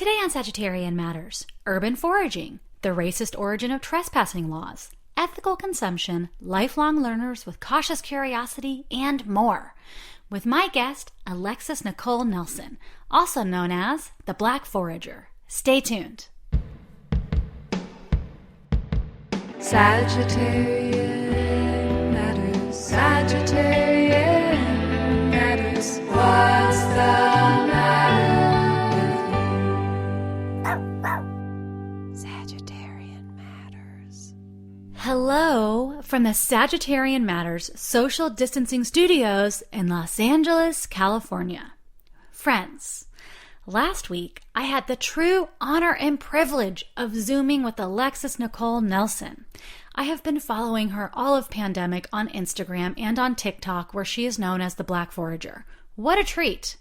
Today on Sagittarian Matters, urban foraging, the racist origin of trespassing laws, ethical consumption, lifelong learners with cautious curiosity, and more. With my guest, ALEXIS NIKOLE NELSON, also known as the Black Forager. Stay tuned. Sagittarian Matters, Sagittarian Matters, what's the matter with you? Sagittarian Matters. Hello from the Sagittarian Matters social distancing studios in Los Angeles, California. Friends, last week I had the true honor and privilege of Zooming with ALEXIS NIKOLE NELSON. I have been following her all of pandemic on Instagram and on TikTok, where she is known as the Black Forager. What a treat!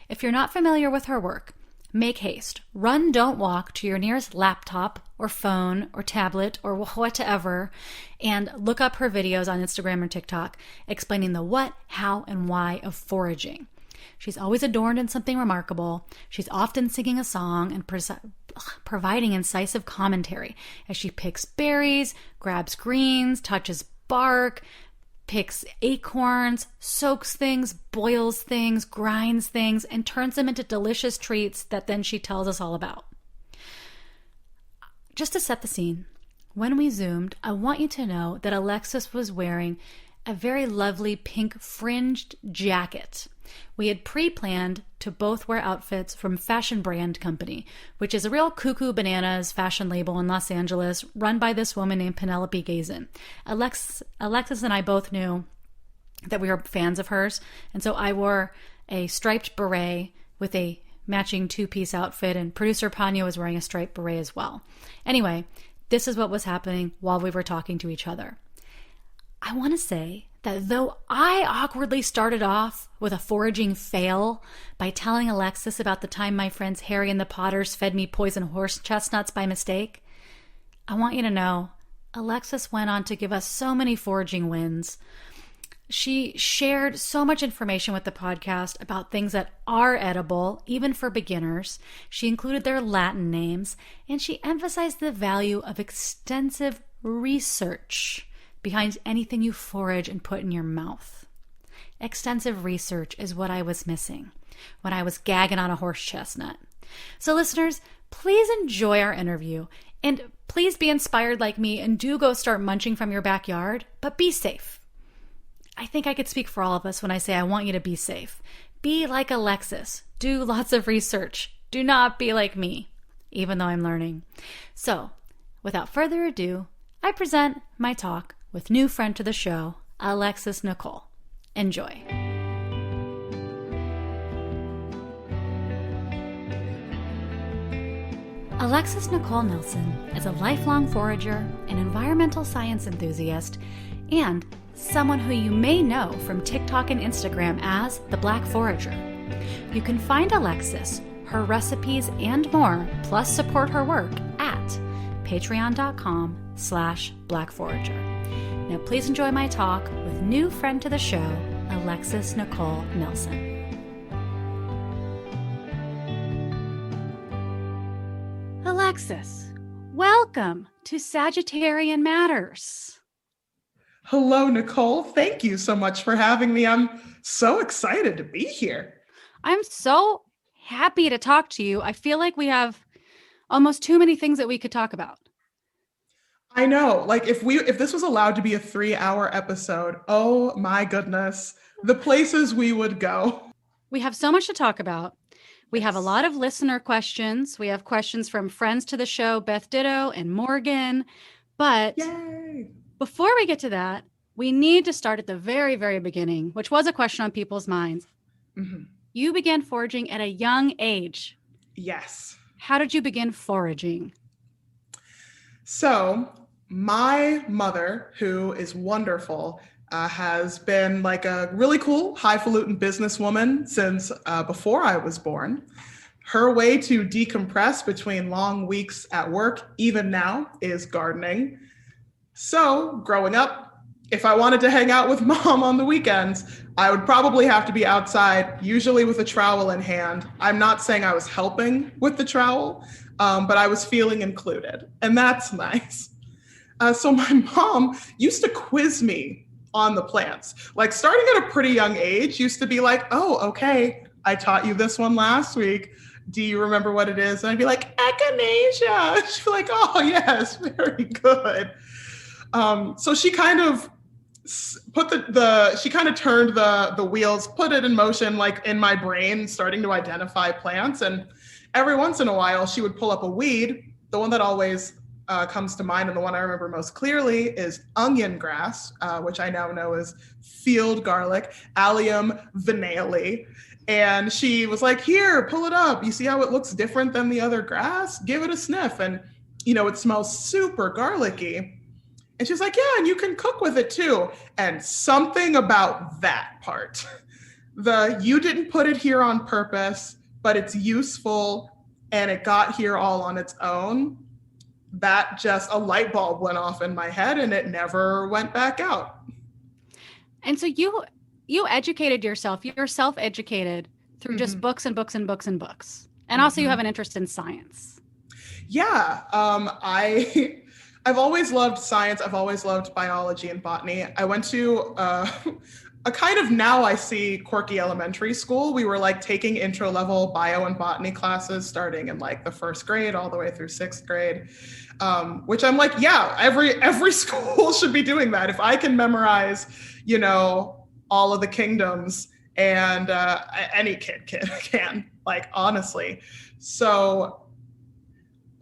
If you're not familiar with her work, make haste. Run, don't walk to your nearest laptop or phone or tablet or whatever and look up her videos on Instagram or TikTok explaining the what, how, and why of foraging. She's always adorned in something remarkable. She's often singing a song and providing incisive commentary as she picks berries, grabs greens, touches bark, picks acorns, soaks things, boils things, grinds things, and turns them into delicious treats that then she tells us all about. Just to set the scene, when we Zoomed, I want you to know that ALEXIS was wearing a very lovely pink fringed jacket. We had pre-planned to both wear outfits from Fashion Brand Company, which is a real cuckoo bananas fashion label in Los Angeles run by this woman named Penelope Gazin. ALEXIS and I both knew that we were fans of hers, and so I wore a striped beret with a matching two-piece outfit, and producer Panya was wearing a striped beret as well. Anyway, this is what was happening while we were talking to each other. I want to say that though I awkwardly started off with a foraging fail by telling ALEXIS about the time my friends Harry and the Potters fed me poison horse chestnuts by mistake, I want you to know ALEXIS went on to give us so many foraging wins. She shared so much information with the podcast about things that are edible, even for beginners. She included their Latin names, and she emphasized the value of extensive research behind anything you forage and put in your mouth. Extensive research is what I was missing when I was gagging on a horse chestnut. So listeners, please enjoy our interview, and please be inspired like me and do go start munching from your backyard, but be safe. I think I could speak for all of us when I say I want you to be safe. Be like ALEXIS. Do lots of research. Do not be like me, even though I'm learning. So, without further ado, I present my talk with new friend to the show, ALEXIS NIKOLE. Enjoy. ALEXIS NIKOLE NELSON is a lifelong forager, an environmental science enthusiast, and someone who you may know from TikTok and Instagram as the Black Forager. You can find ALEXIS, her recipes, and more, plus support her work at patreon.com/blackforager. Now please enjoy my talk with new friend to the show, ALEXIS NIKOLE NELSON. ALEXIS, welcome to Sagittarian Matters. Hello, Nicole. Thank you so much for having me. I'm so excited to be here. I'm so happy to talk to you. I feel like we have almost too many things that we could talk about. I know, like if this was allowed to be a 3-hour episode, oh my goodness, the places we would go. We have so much to talk about. We have a lot of listener questions. We have questions from friends to the show, Beth Ditto and Morgan. But Yay! Before we get to that, we need to start at the very, very beginning, which was a question on people's minds. Mm-hmm. You began foraging at a young age. Yes. How did you begin foraging? So my mother, who is wonderful, has been like a really cool, highfalutin businesswoman since before I was born. Her way to decompress between long weeks at work, even now, is gardening. So growing up, if I wanted to hang out with mom on the weekends, I would probably have to be outside, usually with a trowel in hand. I'm not saying I was helping with the trowel, but I was feeling included, and that's nice. So my mom used to quiz me on the plants, like starting at a pretty young age, used to be like, oh, okay, I taught you this one last week. Do you remember what it is? And I'd be like, echinacea. She'd be like, oh, yes, very good. So she kind of she kind of turned the wheels, put it in motion, like in my brain, starting to identify plants. And every once in a while, she would pull up a weed. The one that always comes to mind, and the one I remember most clearly, is onion grass, which I now know is field garlic, Allium venale. And she was like, here, pull it up. You see how it looks different than the other grass? Give it a sniff. And, it smells super garlicky. And she's like, yeah, and you can cook with it too. And something about that part, you didn't put it here on purpose, but it's useful and it got here all on its own. That just, a light bulb went off in my head and it never went back out. And so you educated yourself, you're self-educated through just books and books and books and books. And also you have an interest in science. Yeah, I've always loved science. I've always loved biology and botany. I went to a kind of, now I see, quirky elementary school. We were like taking intro level bio and botany classes starting in like the first grade all the way through sixth grade, which I'm like, yeah, every school should be doing that. If I can memorize, all of the kingdoms, and any kid can, like, honestly. So,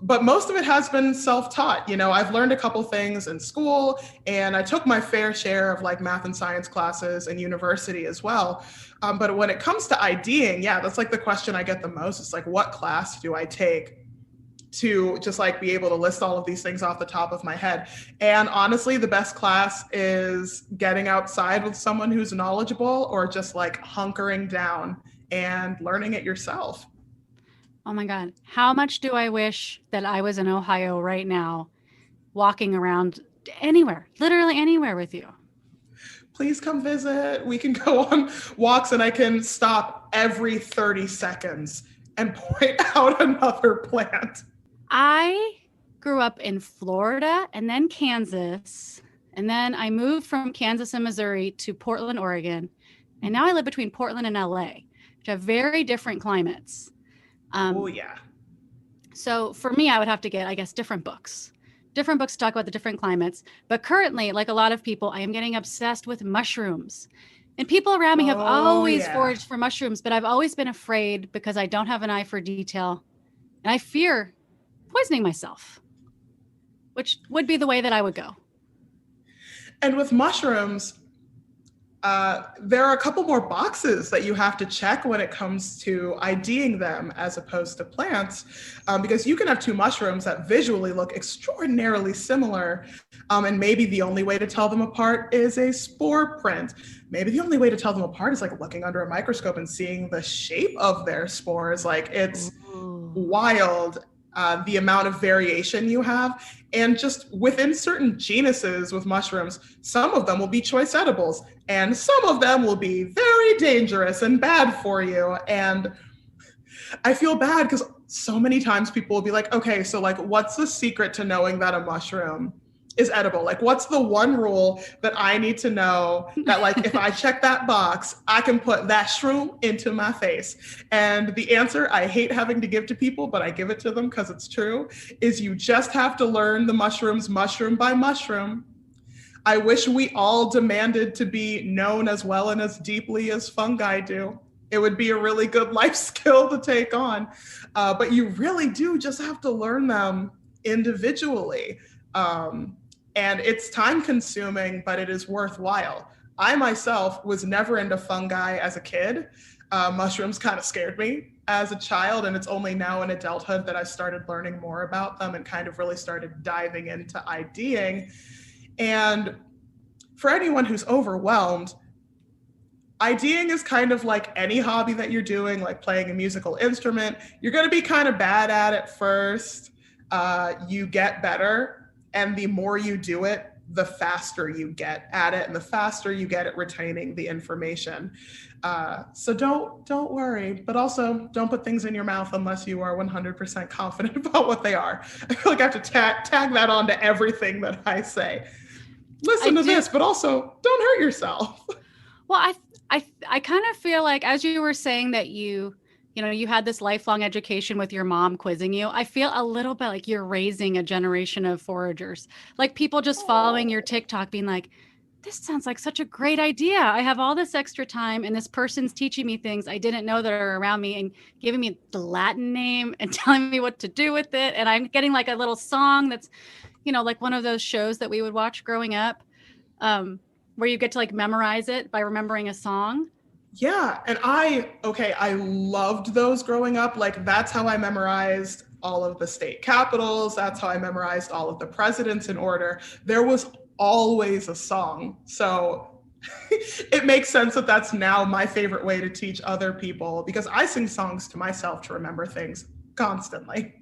but most of it has been self-taught. I've learned a couple things in school, and I took my fair share of like math and science classes in university as well. But when it comes to IDing, yeah, that's like the question I get the most. It's like, what class do I take to just like be able to list all of these things off the top of my head? And honestly, the best class is getting outside with someone who's knowledgeable, or just like hunkering down and learning it yourself. Oh my God. How much do I wish that I was in Ohio right now, walking around anywhere, literally anywhere with you. Please come visit. We can go on walks and I can stop every 30 seconds and point out another plant. I grew up in Florida and then Kansas. And then I moved from Kansas and Missouri to Portland, Oregon. And now I live between Portland and LA, which have very different climates. Oh, yeah. So for me, I would have to get, I guess, different books to talk about the different climates. But currently, like a lot of people, I am getting obsessed with mushrooms. And people around me have always foraged for mushrooms, but I've always been afraid because I don't have an eye for detail. And I fear poisoning myself, which would be the way that I would go. And with mushrooms, there are a couple more boxes that you have to check when it comes to IDing them as opposed to plants, because you can have two mushrooms that visually look extraordinarily similar, and maybe the only way to tell them apart is a spore print. Maybe the only way to tell them apart is like looking under a microscope and seeing the shape of their spores. Like, it's wild. The amount of variation you have. And just within certain genuses with mushrooms, some of them will be choice edibles and some of them will be very dangerous and bad for you. And I feel bad because so many times people will be like, okay, so like, what's the secret to knowing that a mushroom is edible? Like, what's the one rule that I need to know that, like, if I check that box, I can put that shroom into my face? And the answer I hate having to give to people, but I give it to them because it's true, is you just have to learn the mushrooms mushroom by mushroom. I wish we all demanded to be known as well and as deeply as fungi do. It would be a really good life skill to take on. But you really do just have to learn them individually. And it's time consuming, but it is worthwhile. I myself was never into fungi as a kid. Mushrooms kind of scared me as a child, and it's only now in adulthood that I started learning more about them and kind of really started diving into IDing. And for anyone who's overwhelmed, IDing is kind of like any hobby that you're doing, like playing a musical instrument. You're going to be kind of bad at it first. You get better. And the more you do it, the faster you get at it and the faster you get at retaining the information. So don't worry, but also don't put things in your mouth unless you are 100% confident about what they are. I feel like I have to tag that on to everything that I say. Listen to this, but also don't hurt yourself. Well, I kind of feel like, as you were saying that you had this lifelong education with your mom quizzing you, I feel a little bit like you're raising a generation of foragers, like people just following your TikTok being like, this sounds like such a great idea. I have all this extra time and this person's teaching me things I didn't know that are around me and giving me the Latin name and telling me what to do with it. And I'm getting like a little song that's, like one of those shows that we would watch growing up, where you get to like memorize it by remembering a song. Yeah. And I loved those growing up. Like that's how I memorized all of the state capitals. That's how I memorized all of the presidents in order. There was always a song. So it makes sense that that's now my favorite way to teach other people, because I sing songs to myself to remember things constantly.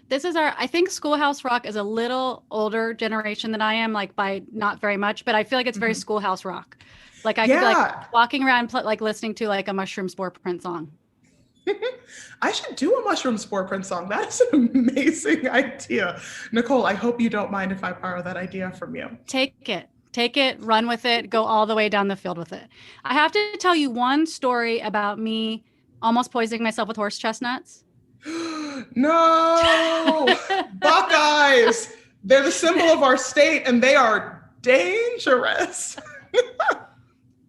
This is I think Schoolhouse Rock is a little older generation than I am, like by not very much, but I feel like it's very Schoolhouse Rock. Like I could be like walking around like listening to like a Mushroom Spore Print song. I should do a Mushroom Spore Print song. That is an amazing idea. Nicole, I hope you don't mind if I borrow that idea from you. Take it, run with it, go all the way down the field with it. I have to tell you one story about me almost poisoning myself with horse chestnuts. No, Buckeyes. They're the symbol of our state and they are dangerous.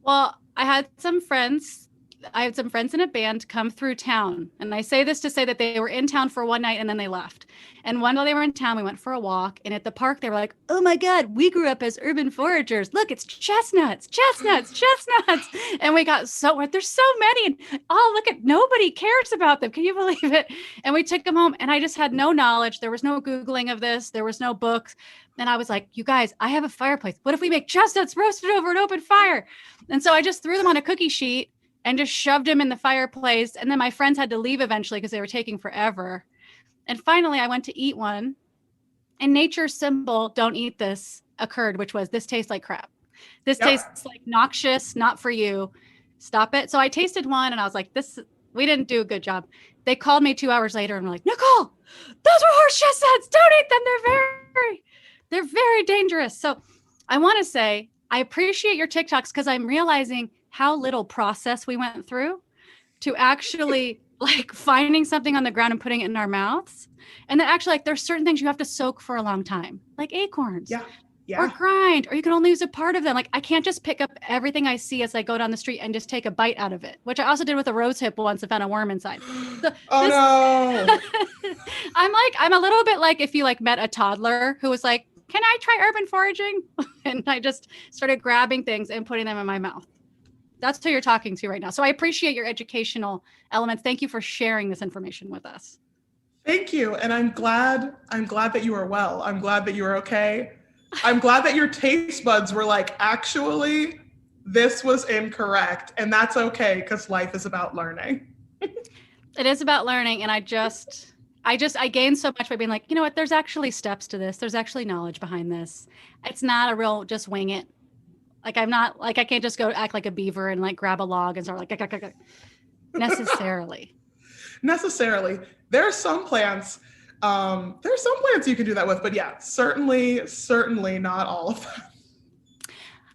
Well, I had some friends in a band come through town. And I say this to say that they were in town for one night and then they left. And one while they were in town, we went for a walk. And at the park, they were like, oh my God, we grew up as urban foragers. Look, it's chestnuts. And we got there's so many. And look nobody cares about them. Can you believe it? And we took them home and I just had no knowledge. There was no Googling of this. There was no books. And I was like, you guys, I have a fireplace. What if we make chestnuts roasted over an open fire? And so I just threw them on a cookie sheet and just shoved them in the fireplace. And then my friends had to leave eventually because they were taking forever. And finally, I went to eat one. And nature's symbol, don't eat this, occurred, which was, this tastes like crap. This tastes like noxious, not for you. Stop it. So I tasted one and I was like, we didn't do a good job. They called me 2 hours later and were like, Nicole, those were horse chestnuts. Don't eat them. They're very dangerous. So I want to say, I appreciate your TikToks because I'm realizing how little process we went through to actually like finding something on the ground and putting it in our mouths. And then actually like there's certain things you have to soak for a long time, like acorns or grind, or you can only use a part of them. Like I can't just pick up everything I see as I go down the street and just take a bite out of it, which I also did with a rose hip once and found a worm inside. So no. I'm a little bit like if you like met a toddler who was like, can I try urban foraging? And I just started grabbing things and putting them in my mouth. That's who you're talking to right now. So I appreciate your educational elements. Thank you for sharing this information with us. Thank you. And I'm glad that you are well. I'm glad that you are okay. I'm glad that your taste buds were like, actually, this was incorrect. And that's okay because life is about learning. It is about learning. And I gained so much by being like, you know what, there's actually steps to this. There's actually knowledge behind this. It's not a real just wing it. Like I'm not like I can't just go act like a beaver and like grab a log and start like necessarily. There are some plants you can do that with, but yeah, certainly not all of them.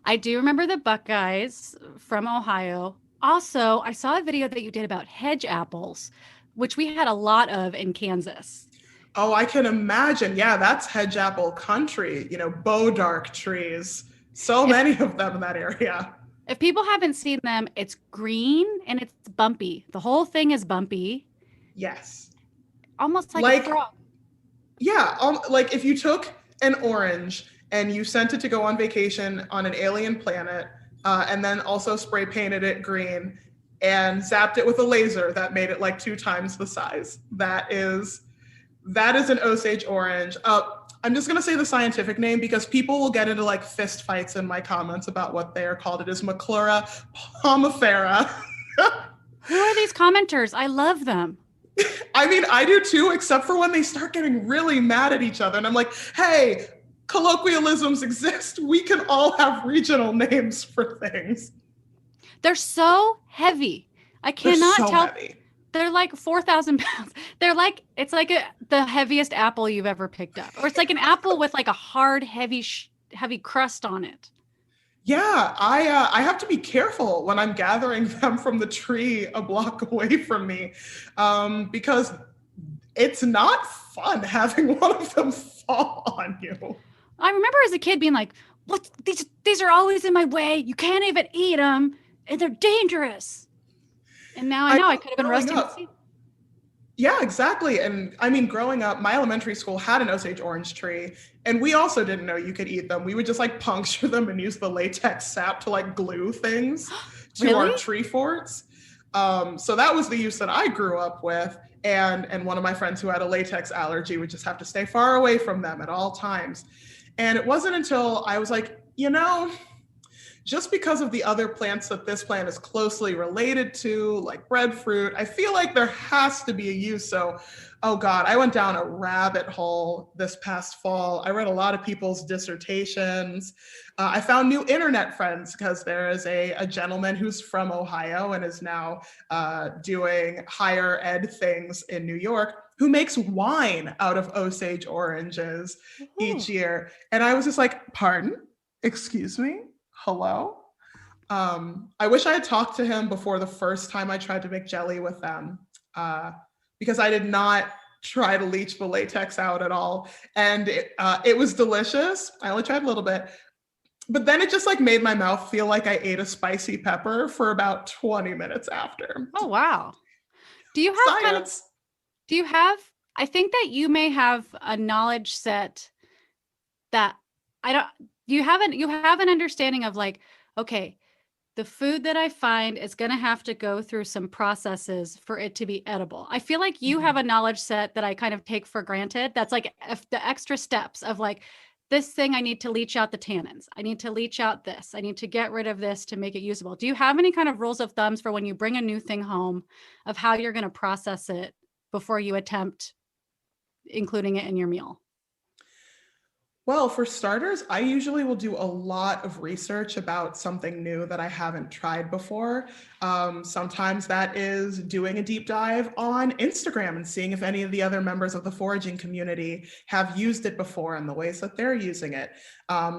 I do remember the Buckeyes from Ohio. Also, I saw a video that you did about hedge apples, which we had a lot of in Kansas. Oh, I can imagine. Yeah, that's hedge apple country, bodark trees. So many of them in that area. If people haven't seen them, it's green and it's bumpy. The whole thing is bumpy. Yes. Almost like a frog. Yeah. Like if you took an orange and you sent it to go on vacation on an alien planet, and then also spray painted it green and zapped it with a laser that made it like 2 times the size. That is an Osage orange. I'm just going to say the scientific name because people will get into like fist fights in my comments about what they are called. It is Maclura pomifera. Who are these commenters? I love them. I mean, I do too, except for when they start getting really mad at each other. And I'm like, hey, colloquialisms exist. We can all have regional names for things. They're so heavy. I cannot They're so tell. heavy. They're like 4,000 pounds. It's like the heaviest apple you've ever picked up. Or it's like an apple with like a hard, heavy crust on it. Yeah, I have to be careful when I'm gathering them from the tree a block away from me, because it's not fun having one of them fall on you. I remember as a kid being like, "What? These are always in my way. You can't even eat them, and they're dangerous." And now I know I could have been roasting the seed. Yeah, exactly. And I mean, growing up, my elementary school had an Osage orange tree, and we also didn't know you could eat them. We would just like puncture them and use the latex sap to like glue things to our tree forts. So that was the use that I grew up with. And one of my friends who had a latex allergy would just have to stay far away from them at all times. And it wasn't until I was like, just because of the other plants that this plant is closely related to, like breadfruit, I feel like there has to be a use. So, oh God, I went down a rabbit hole this past fall. I read a lot of people's dissertations. I found new internet friends because there is a gentleman who's from Ohio and is now doing higher ed things in New York, who makes wine out of Osage oranges each year. And I was just like, pardon? Excuse me? Hello? I wish I had talked to him before the first time I tried to make jelly with them, because I did not try to leach the latex out at all. And it was delicious. I only tried a little bit, but then it just like made my mouth feel like I ate a spicy pepper for about 20 minutes after. Oh, wow. Do you have I think that you may have a knowledge set that you have an understanding of like, okay, the food that I find is going to have to go through some processes for it to be edible. I feel like you have a knowledge set that I kind of take for granted. That's like the extra steps of like, this thing, I need to leach out the tannins. I need to leach out this. I need to get rid of this to make it usable. Do you have any kind of rules of thumbs for when you bring a new thing home of how you're going to process it before you attempt including it in your meal? Well, for starters, I usually will do a lot of research about something new that I haven't tried before. Sometimes that is doing a deep dive on Instagram and seeing if any of the other members of the foraging community have used it before and the ways that they're using it.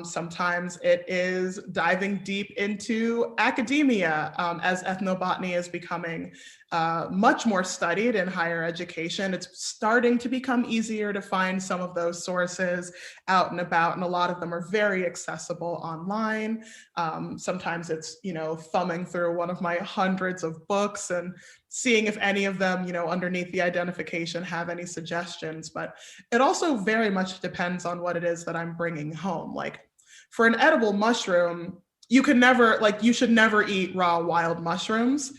Sometimes it is diving deep into academia, as ethnobotany is becoming much more studied in higher education. It's starting to become easier to find some of those sources out and about, and a lot of them are very accessible online. Sometimes it's, thumbing through one of my hundreds of books and seeing if any of them, underneath the identification have any suggestions. But it also very much depends on what it is that I'm bringing home. Like for an edible mushroom, you should never eat raw wild mushrooms.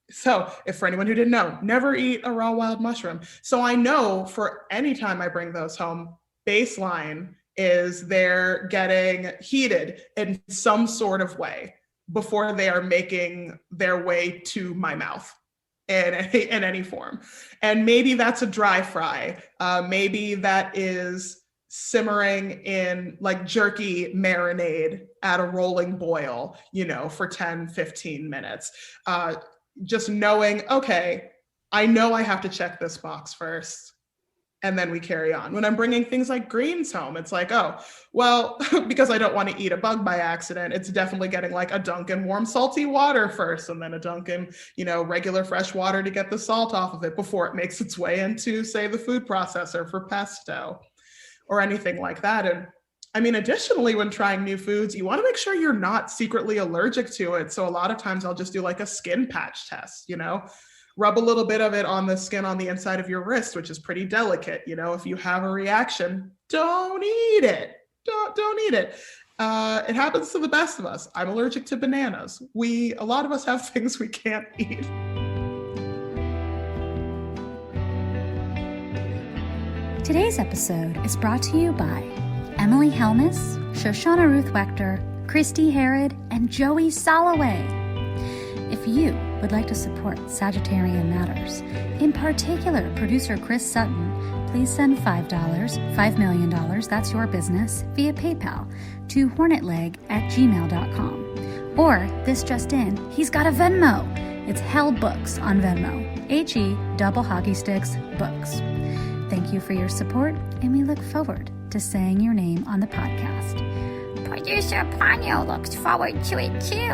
So if for anyone who didn't know, never eat a raw wild mushroom. So I know for any time I bring those home, baseline is they're getting heated in some sort of way before they are making their way to my mouth in any form. And maybe that's a dry fry. Maybe that is simmering in like jerky marinade at a rolling boil, for 10, 15 minutes. Just knowing, okay, I know I have to check this box first, and then we carry on. When I'm bringing things like greens home, it's like, oh, well, because I don't want to eat a bug by accident, it's definitely getting like a dunk in warm, salty water first, and then a dunk in, regular fresh water to get the salt off of it before it makes its way into, say, the food processor for pesto or anything like that. And I mean, additionally, when trying new foods, you want to make sure you're not secretly allergic to it. So a lot of times I'll just do like a skin patch test, rub a little bit of it on the skin on the inside of your wrist, which is pretty delicate. If you have a reaction, don't eat it. Don't eat it. It happens to the best of us. I'm allergic to bananas. A lot of us have things we can't eat. Today's episode is brought to you by Emily Helmus, Shoshana Ruth Wechter, Christy Herod, and Joey Soloway. If you would like to support Sagittarian Matters, in particular producer Chris Sutton, please send $5, $5 million, that's your business, via PayPal to hornetleg@gmail.com. Or, this just in, he's got a Venmo. It's Hell Books on Venmo. HE double hockey sticks books. Thank you for your support, and we look forward to saying your name on the podcast. Producer Ponyo looks forward to it too.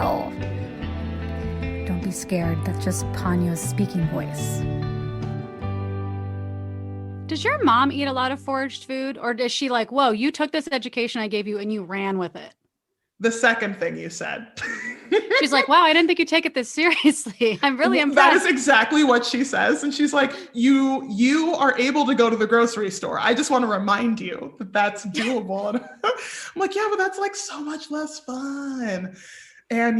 Don't be scared, that's just Ponyo's speaking voice. Does your mom eat a lot of foraged food, or is she like, whoa, you took this education I gave you and you ran with it? The second thing you said. She's like, wow, I didn't think you'd take it this seriously. I'm really impressed. That is exactly what she says. And she's like, you are able to go to the grocery store. I just want to remind you that that's doable. And I'm like, yeah, but that's like so much less fun. And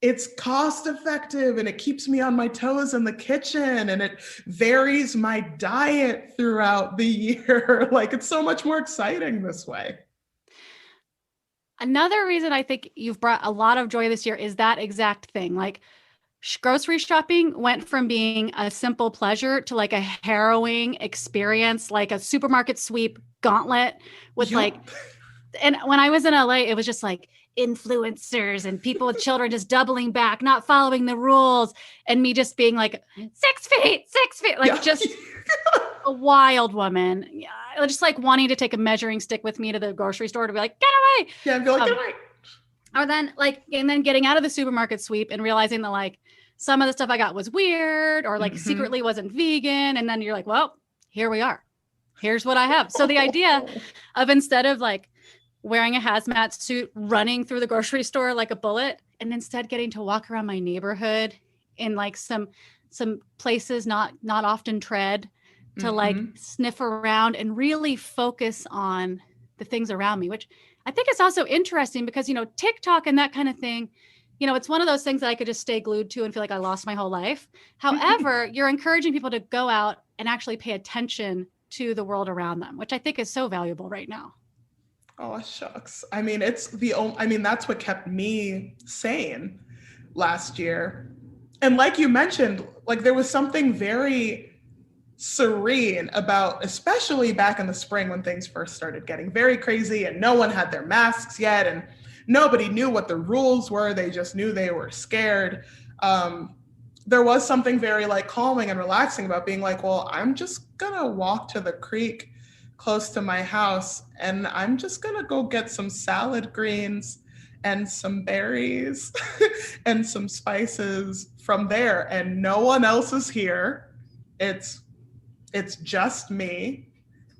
it's cost effective and it keeps me on my toes in the kitchen and it varies my diet throughout the year. Like, it's so much more exciting this way. Another reason I think you've brought a lot of joy this year is that exact thing. Like, grocery shopping went from being a simple pleasure to like a harrowing experience, like a supermarket sweep gauntlet with and when I was in LA, it was just like influencers and people with children just doubling back, not following the rules, and me just being like 6 feet, like just a wild woman. Yeah, just like wanting to take a measuring stick with me to the grocery store to be like, get away. Yeah, and be like, get away. Or then getting out of the supermarket sweep and realizing that like some of the stuff I got was weird or like secretly wasn't vegan. And then you're like, well, here we are. Here's what I have. So the idea of, instead of like wearing a hazmat suit, running through the grocery store like a bullet, and instead getting to walk around my neighborhood in like some places not often tread, to like sniff around and really focus on the things around me, which I think is also interesting because, TikTok and that kind of thing, it's one of those things that I could just stay glued to and feel like I lost my whole life. However, you're encouraging people to go out and actually pay attention to the world around them, which I think is so valuable right now. Oh, shucks. I mean, that's what kept me sane last year. And like you mentioned, like there was something very serene about, especially back in the spring when things first started getting very crazy and no one had their masks yet and nobody knew what the rules were. They just knew they were scared. There was something very like calming and relaxing about being like, well, I'm just gonna walk to the creek close to my house and I'm just gonna go get some salad greens and some berries and some spices from there, and no one else is here. It's just me,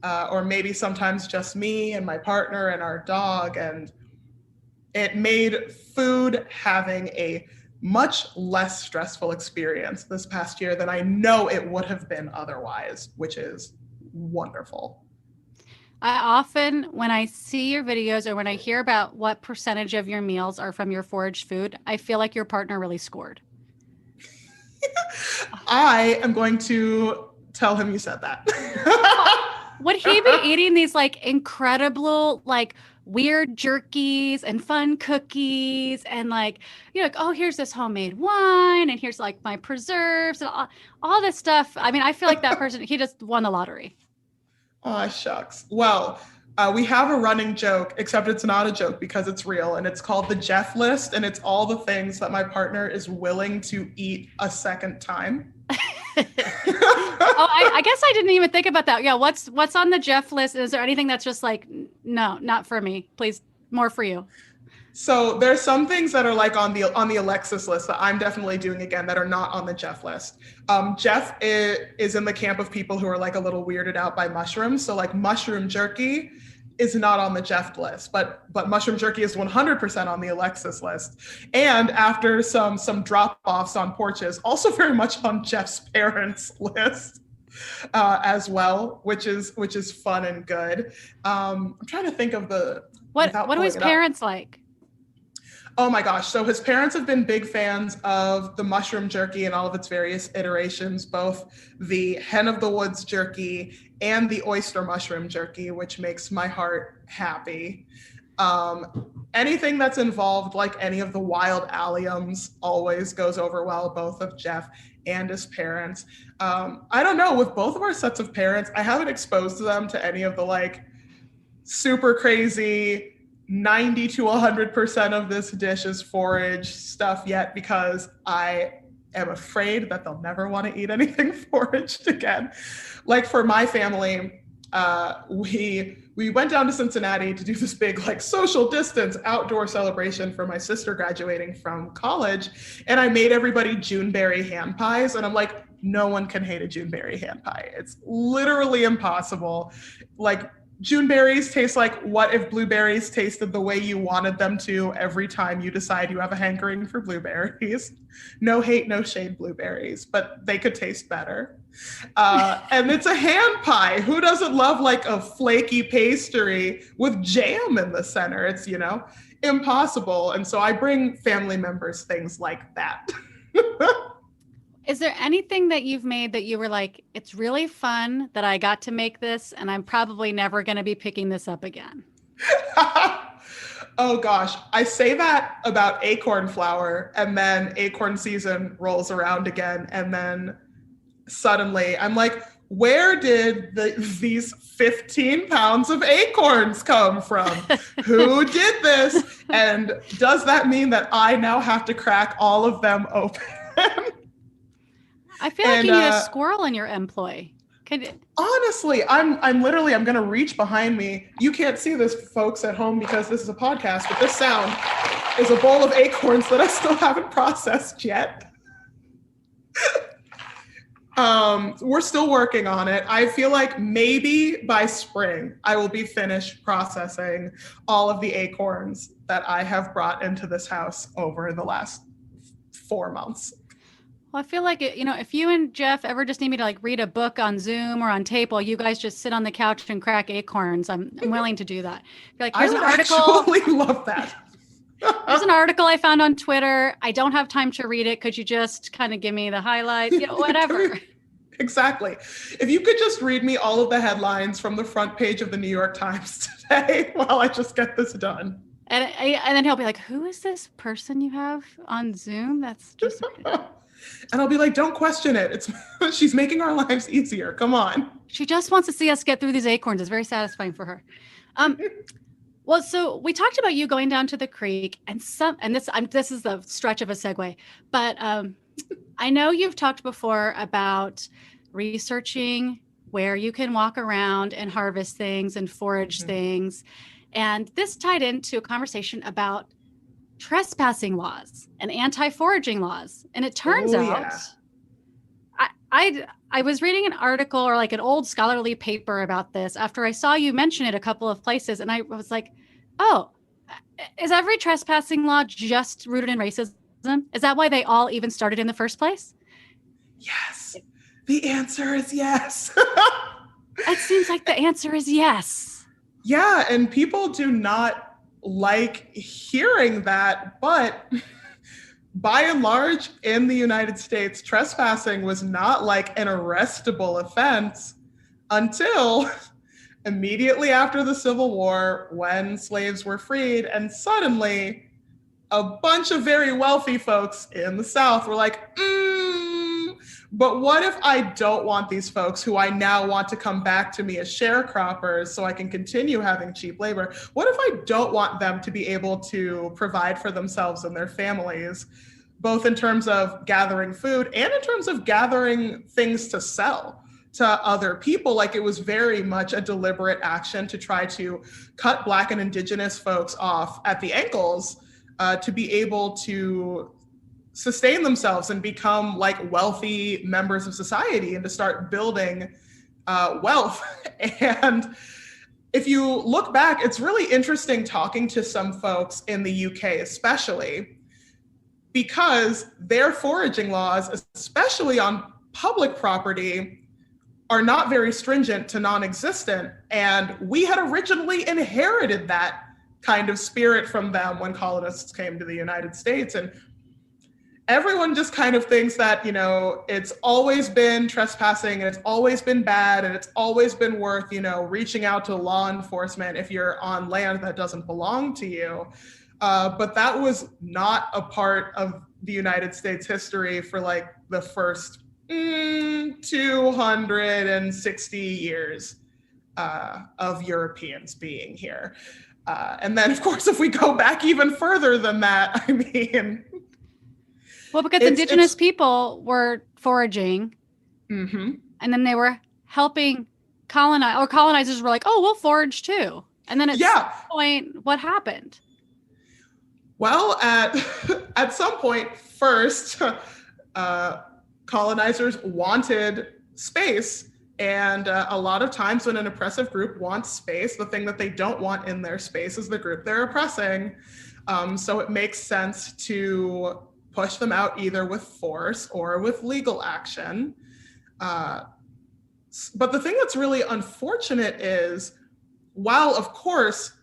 or maybe sometimes just me and my partner and our dog, and it made food having a much less stressful experience this past year than I know it would have been otherwise, which is wonderful. I often, when I see your videos or when I hear about what percentage of your meals are from your foraged food, I feel like your partner really scored. I am going to tell him you said that. Would he be eating these like incredible, like weird jerkies and fun cookies and like, like, oh, here's this homemade wine and here's like my preserves and all this stuff. I mean, I feel like that person, he just won the lottery. Oh, shucks. Well, we have a running joke, except it's not a joke because it's real, and it's called the Jeff list, and it's all the things that my partner is willing to eat a second time. I guess I didn't even think about that. Yeah, what's on the Jeff list? Is there anything that's just like, no, not for me, please, more for you? So there's some things that are like on the ALEXIS list that I'm definitely doing again that are not on the Jeff list. Jeff is in the camp of people who are like a little weirded out by mushrooms. So like mushroom jerky is not on the Jeff list, but mushroom jerky is 100% on the ALEXIS list. And after some drop-offs on porches, also very much on Jeff's parents' list as well, which is fun and good. I'm trying to think of what are his parents like? Oh my gosh. So his parents have been big fans of the mushroom jerky and all of its various iterations, both the hen of the woods jerky and the oyster mushroom jerky, which makes my heart happy. anything that's involved, like any of the wild alliums, always goes over well, both of Jeff and his parents. I don't know, with both of our sets of parents, I haven't exposed them to any of the like super crazy 90 to 100% of this dish is forage stuff yet, because I am afraid that they'll never want to eat anything foraged again. Like for my family, we went down to Cincinnati to do this big like social distance outdoor celebration for my sister graduating from college. And I made everybody Juneberry hand pies. And I'm like, no one can hate a Juneberry hand pie. It's literally impossible. Like Juneberries taste like what if blueberries tasted the way you wanted them to every time you decide you have a hankering for blueberries. No hate, no shade blueberries, but they could taste better. And it's a hand pie. Who doesn't love like a flaky pastry with jam in the center? It's, you know, impossible. And so I bring family members things like that. Is there anything that you've made that you were like, it's really fun that I got to make this and I'm probably never going to be picking this up again? Oh gosh, I say that about acorn flour, and then acorn season rolls around again, and then suddenly I'm like, where did these 15 pounds of acorns come from? Who did this? And does that mean that I now have to crack all of them open? I feel like you need a squirrel in your employ. Honestly, I'm going to reach behind me. You can't see this, folks at home, because this is a podcast, but this sound is a bowl of acorns that I still haven't processed yet. We're still working on it. I feel like maybe by spring, I will be finished processing all of the acorns that I have brought into this house over the last 4 months. Well, I feel like, you know, if you and Jeff ever just need me to like read a book on Zoom or on tape while you guys just sit on the couch and crack acorns, I'm willing to do that. Like, here's an article. I actually love that. There's an article I found on Twitter. I don't have time to read it. Could you just kind of give me the highlights? You know, whatever. Exactly. If you could just read me all of the headlines from the front page of the New York Times today while I just get this done. And then he'll be like, who is this person you have on Zoom? That's just... And I'll be like, don't question it. She's making our lives easier. Come on. She just wants to see us get through these acorns. It's very satisfying for her. Well, so we talked about you going down to the creek, and this is the stretch of a segue, but I know you've talked before about researching where you can walk around and harvest things and forage things. And this tied into a conversation about trespassing laws and anti-foraging laws. And it turns out, I was reading an article or like an old scholarly paper about this after I saw you mention it a couple of places. And I was like, oh, is every trespassing law just rooted in racism? Is that why they all even started in the first place? Yes. The answer is yes. It seems like the answer is yes. Yeah. And people do not like hearing that, but by and large in the United States, trespassing was not like an arrestable offense until immediately after the Civil War, when slaves were freed, and suddenly a bunch of very wealthy folks in the South were like, but what if I don't want these folks who I now want to come back to me as sharecroppers so I can continue having cheap labor? What if I don't want them to be able to provide for themselves and their families, both in terms of gathering food and in terms of gathering things to sell to other people? Like, it was very much a deliberate action to try to cut Black and Indigenous folks off at the ankles to be able to sustain themselves and become like wealthy members of society and to start building wealth. And if you look back, it's really interesting talking to some folks in the UK, especially because their foraging laws, especially on public property, are not very stringent to non-existent. And we had originally inherited that kind of spirit from them when colonists came to the United States. And everyone just kind of thinks that, you know, it's always been trespassing and it's always been bad and it's always been worth, you know, reaching out to law enforcement if you're on land that doesn't belong to you. But that was not a part of the United States history for like the first 260 years of Europeans being here. And then, of course, if we go back even further than that, I mean... Well, because indigenous people were foraging, mm-hmm. and then they were helping colonizers were like, oh, we'll forage too. And then at some point, what happened? Well, at some point, first, colonizers wanted space. And a lot of times when an oppressive group wants space, the thing that they don't want in their space is the group they're oppressing. So it makes sense to push them out either with force or with legal action. But the thing that's really unfortunate is, while of course,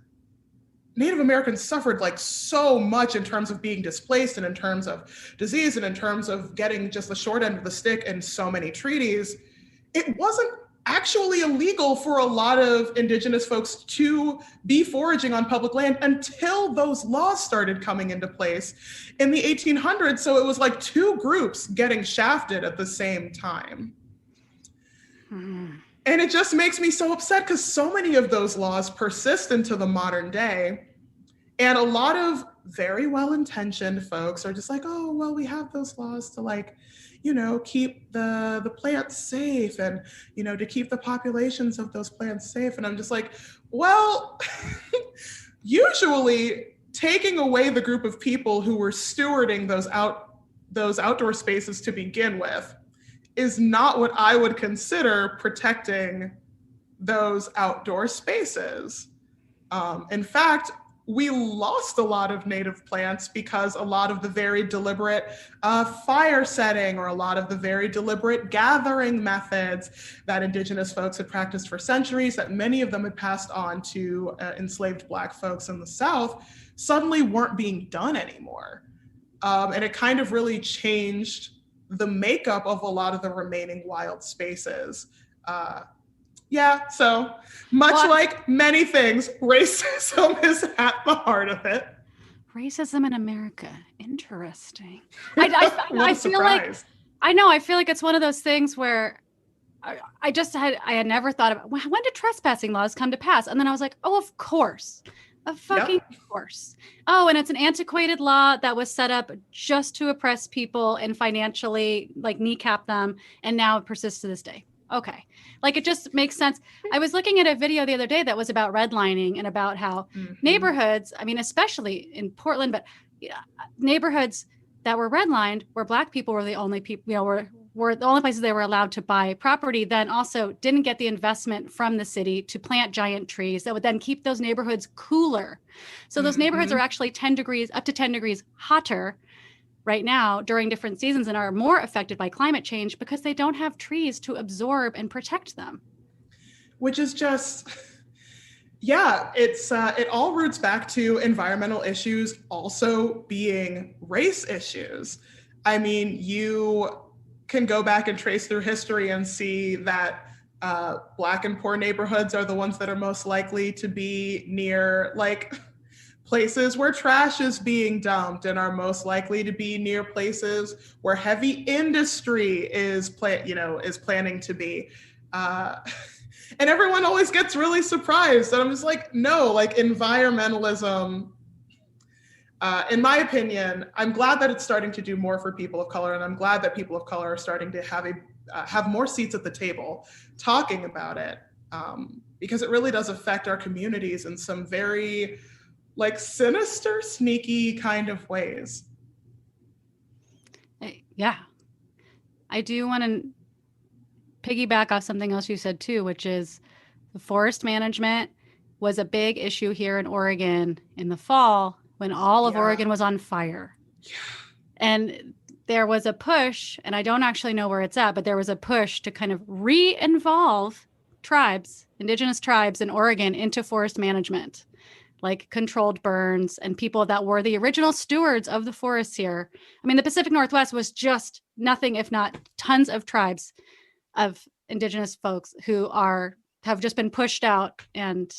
Native Americans suffered like so much in terms of being displaced and in terms of disease and in terms of getting just the short end of the stick in so many treaties, it wasn't actually illegal for a lot of indigenous folks to be foraging on public land until those laws started coming into place in the 1800s. So it was like two groups getting shafted at the same time. And it just makes me so upset because so many of those laws persist into the modern day. And a lot of very well-intentioned folks are just like, oh, well, we have those laws to like, you know, keep the plants safe and, you know, to keep the populations of those plants safe. And I'm just like, well, usually taking away the group of people who were stewarding those outdoor spaces to begin with is not what I would consider protecting those outdoor spaces. In fact, we lost a lot of native plants because a lot of the very deliberate fire setting or a lot of the very deliberate gathering methods that indigenous folks had practiced for centuries, that many of them had passed on to enslaved Black folks in the South, suddenly weren't being done anymore. And it kind of really changed the makeup of a lot of the remaining wild spaces. So much like many things, racism is at the heart of it. Racism in America. Interesting. I feel like, I feel like it's one of those things where I had never thought about, when did trespassing laws come to pass? And then I was like, oh, of course. Of fucking course. Oh, and it's an antiquated law that was set up just to oppress people and financially like kneecap them. And now it persists to this day. Okay. Like it just makes sense. I was looking at a video the other day that was about redlining and about how neighborhoods, I mean, especially in Portland, but neighborhoods that were redlined where Black people were the only people, you know, were the only places they were allowed to buy property, then also didn't get the investment from the city to plant giant trees that would then keep those neighborhoods cooler. So those neighborhoods are actually up to 10 degrees hotter right now during different seasons and are more affected by climate change because they don't have trees to absorb and protect them. Which is just, it all roots back to environmental issues also being race issues. I mean, you can go back and trace through history and see that Black and poor neighborhoods are the ones that are most likely to be near like places where trash is being dumped and are most likely to be near places where heavy industry is planning to be. And everyone always gets really surprised. And I'm just like, no, like environmentalism, in my opinion, I'm glad that it's starting to do more for people of color. And I'm glad that people of color are starting to have more seats at the table talking about it, because it really does affect our communities in some very like sinister, sneaky kind of ways. Yeah. I do want to piggyback off something else you said too, which is the forest management was a big issue here in Oregon in the fall when all of Oregon was on fire. Yeah. And there was a push, and I don't actually know where it's at, but there was a push to kind of re-involve indigenous tribes in Oregon into forest management, like controlled burns and people that were the original stewards of the forests here. I mean, the Pacific Northwest was just nothing if not tons of tribes of indigenous folks who have just been pushed out and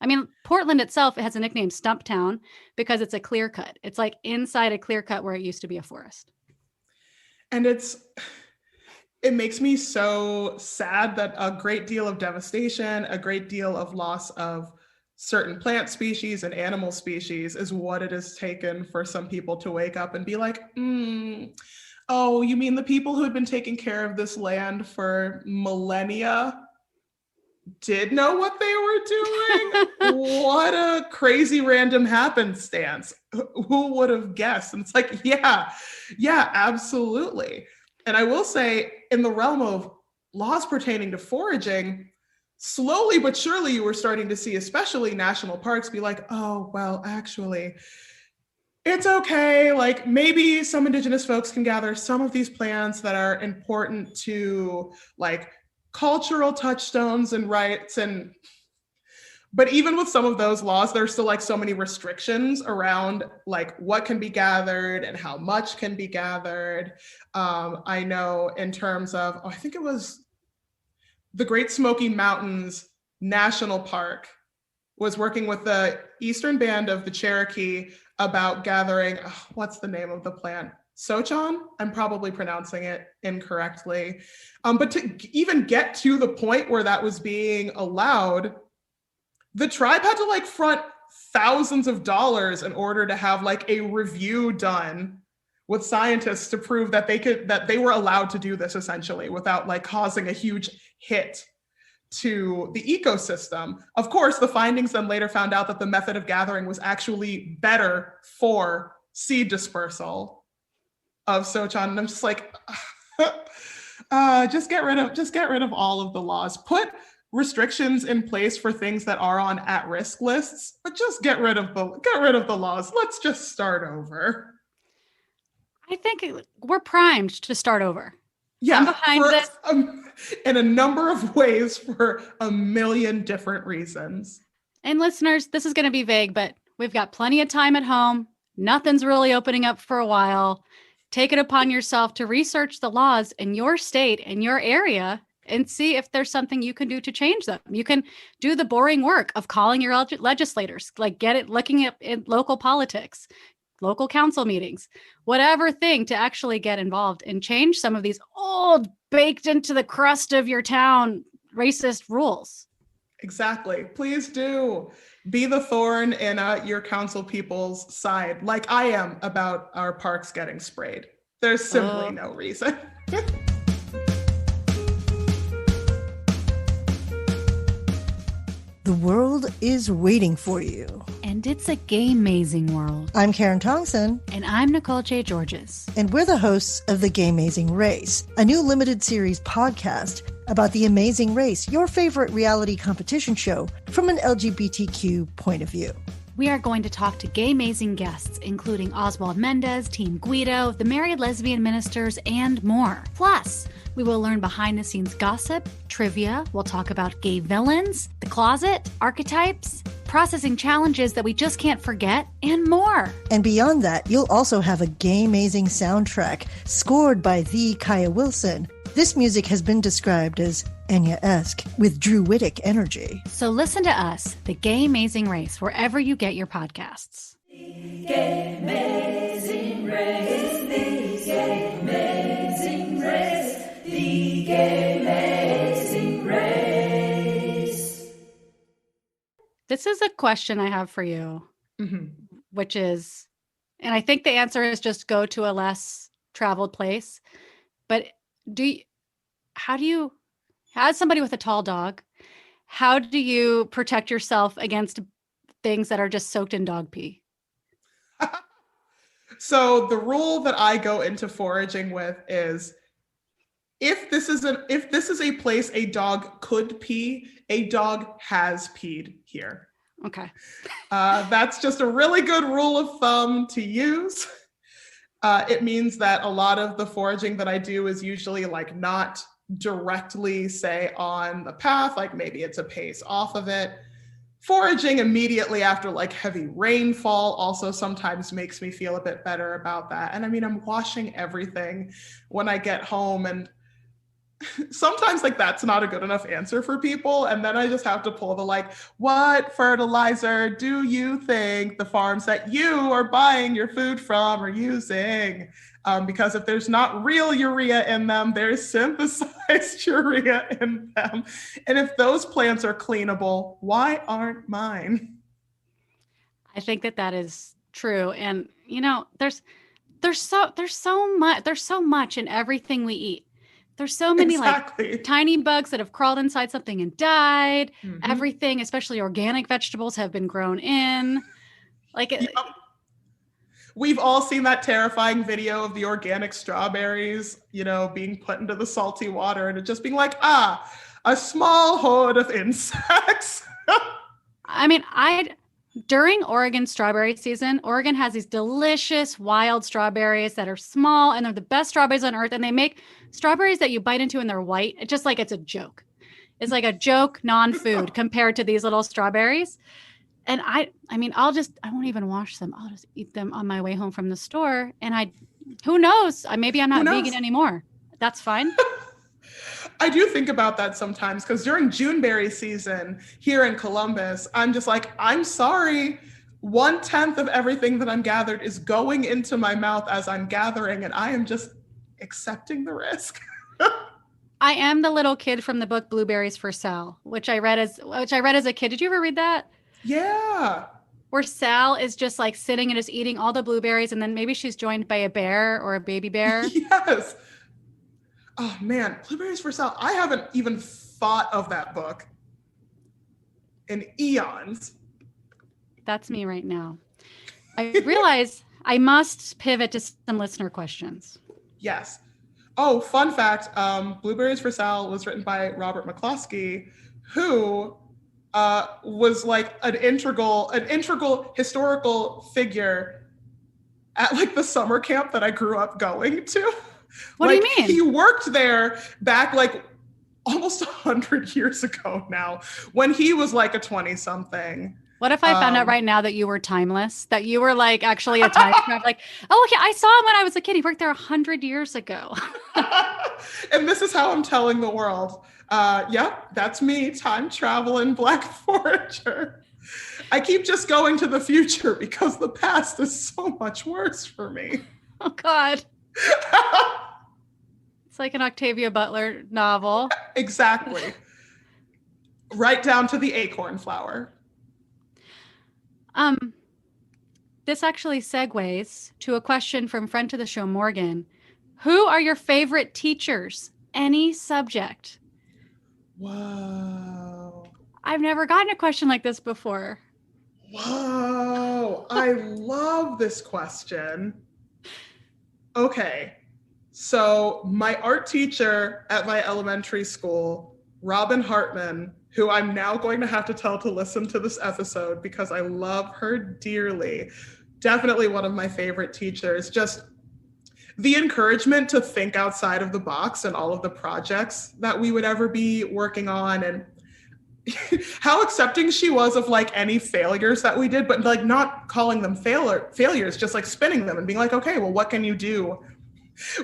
I mean, Portland itself, it has a nickname Stumptown because it's a clear cut. It's like inside a clear cut where it used to be a forest. And it makes me so sad that a great deal of devastation, a great deal of loss of certain plant species and animal species is what it has taken for some people to wake up and be like, oh, you mean the people who had been taking care of this land for millennia did know what they were doing? What a crazy random happenstance. Who would have guessed? And it's like, yeah, absolutely. And I will say, in the realm of laws pertaining to foraging, slowly but surely you were starting to see, especially national parks, be like, oh, well, actually, it's okay. Like maybe some indigenous folks can gather some of these plants that are important to like cultural touchstones and rights. But even with some of those laws, there's still like so many restrictions around like what can be gathered and how much can be gathered. I know in terms of, I think it was the Great Smoky Mountains National Park was working with the Eastern Band of the Cherokee about gathering, what's the name of the plant? Sochan? I'm probably pronouncing it incorrectly. But to even get to the point where that was being allowed, the tribe had to like front thousands of dollars in order to have like a review done with scientists to prove that they were allowed to do this essentially without like causing a huge hit to the ecosystem. Of course, the findings then later found out that the method of gathering was actually better for seed dispersal of Sochan. And I'm just like, just get rid of all of the laws. Put restrictions in place for things that are on at-risk lists, but just get rid of the laws. Let's just start over. I think we're primed to start over. Yeah, I'm behind this. In a number of ways for a million different reasons. And listeners, this is going to be vague, but we've got plenty of time at home. Nothing's really opening up for a while. Take it upon yourself to research the laws in your state and your area and see if there's something you can do to change them. You can do the boring work of calling your legislators, like looking at in local politics, local council meetings, whatever thing to actually get involved and change some of these old, baked into the crust of your town racist rules. Exactly. Please do be the thorn in your council people's side, like I am about our parks getting sprayed. There's simply no reason. The world is waiting for you. And it's a gay-mazing world. I'm Karen Tongson. And I'm Nicole J. Georges. And we're the hosts of The Gay-Mazing Race, a new limited series podcast about the amazing race, your favorite reality competition show from an LGBTQ point of view. We are going to talk to gay-mazing guests, including Oswald Mendez, Team Guido, the Married Lesbian Ministers, and more. Plus, we will learn behind-the-scenes gossip, trivia, we'll talk about gay villains, the closet, archetypes, processing challenges that we just can't forget, and more. And beyond that, you'll also have a gay-mazing soundtrack scored by the Kaya Wilson. This music has been described as Enya-esque with Druidic energy. So listen to us, The Gay-Mazing Race, wherever you get your podcasts. The Gay-Mazing Race, the Gay-Mazing Race, the Gay-Mazing Race. This is a question I have for you, which is, and I think the answer is just go to a less traveled place. But as somebody with a tall dog, how do you protect yourself against things that are just soaked in dog pee? So the rule that I go into foraging with is if this is a place a dog could pee, a dog has peed here. Okay. That's just a really good rule of thumb to use. It means that a lot of the foraging that I do is usually like not directly, say, on the path, like maybe it's a pace off of it. Foraging immediately after like heavy rainfall also sometimes makes me feel a bit better about that. And I mean, I'm washing everything when I get home, and sometimes like that's not a good enough answer for people. And then I just have to pull the like, what fertilizer do you think the farms that you are buying your food from are using? Because if there's not real urea in them, there's synthesized urea in them. And if those plants are cleanable, why aren't mine? I think that is true. And you know, there's so much in everything we eat. There's so many Exactly. like tiny bugs that have crawled inside something and died. Mhm. Everything, especially organic vegetables, have been grown in. Like Yep. We've all seen that terrifying video of the organic strawberries, you know, being put into the salty water and it just being like, a small horde of insects. I mean, during Oregon strawberry season, Oregon has these delicious wild strawberries that are small and they're the best strawberries on earth. And they make strawberries that you bite into and they're white. It's just like it's a joke. It's like a joke non-food compared to these little strawberries. And I mean, I won't even wash them. I'll just eat them on my way home from the store. And who knows? Maybe I'm not vegan anymore. That's fine. I do think about that sometimes because during Juneberry season here in Columbus, I'm just like, I'm sorry. 1/10 of everything that I'm gathered is going into my mouth as I'm gathering, and I am just accepting the risk. I am the little kid from the book Blueberries for Sal, which I read as a kid. Did you ever read that? Yeah. Where Sal is just like sitting and just eating all the blueberries, and then maybe she's joined by a bear or a baby bear. Yes. Oh man, Blueberries for Sale. I haven't even thought of that book in eons. That's me right now. I realize I must pivot to some listener questions. Yes. Oh, fun fact, Blueberries for Sale was written by Robert McCloskey, who was like an integral historical figure at like the summer camp that I grew up going to. What do you mean? He worked there back like almost 100 years ago now when he was like a 20-something. What if I found out right now that you were timeless, that you were like actually a time traveler? Like, oh, okay, I saw him when I was a kid. He worked there 100 years ago. And this is how I'm telling the world. Yep, that's me, time traveling Black Forager. I keep just going to the future because the past is so much worse for me. Oh, God. It's like an Octavia Butler novel. Exactly. Right down to the acorn flower. This actually segues to a question from friend to the show, Morgan. Who are your favorite teachers? Any subject? Whoa. I've never gotten a question like this before. Whoa. I love this question. Okay. So my art teacher at my elementary school, Robin Hartman, who I'm now going to have to tell to listen to this episode because I love her dearly. Definitely one of my favorite teachers. Just the encouragement to think outside of the box and all of the projects that we would ever be working on, and how accepting she was of like any failures that we did, but like not calling them failures, just like spinning them and being like, okay, well, what can you do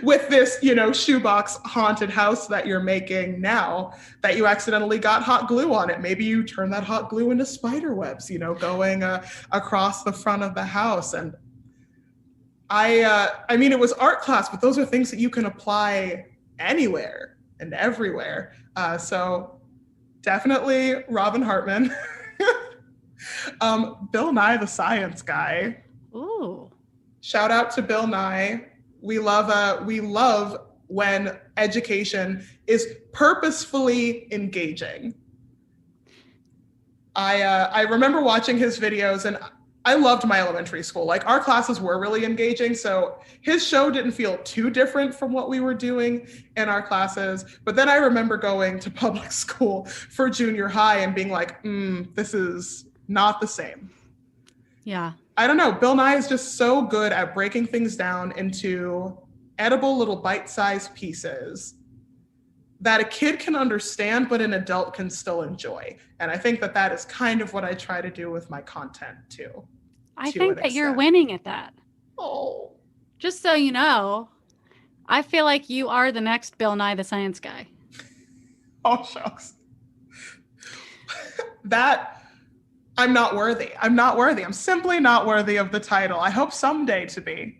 with this, you know, shoebox haunted house that you're making now that you accidentally got hot glue on it? Maybe you turn that hot glue into spider webs, you know, going across the front of the house. And I mean, it was art class, but those are things that you can apply anywhere and everywhere. So definitely Robin Hartman. Bill Nye the Science Guy. Ooh. Shout out to Bill Nye. We love when education is purposefully engaging. I remember watching his videos, and I loved my elementary school. Like, our classes were really engaging, so his show didn't feel too different from what we were doing in our classes. But then I remember going to public school for junior high and being like, this is not the same. Yeah. I don't know. Bill Nye is just so good at breaking things down into edible little bite-sized pieces that a kid can understand, but an adult can still enjoy. And I think that that is kind of what I try to do with my content too. I think that you're winning at that. Oh. Just so you know, I feel like you are the next Bill Nye the Science Guy. Oh, shucks. That I'm not worthy. I'm not worthy. I'm simply not worthy of the title. I hope someday to be.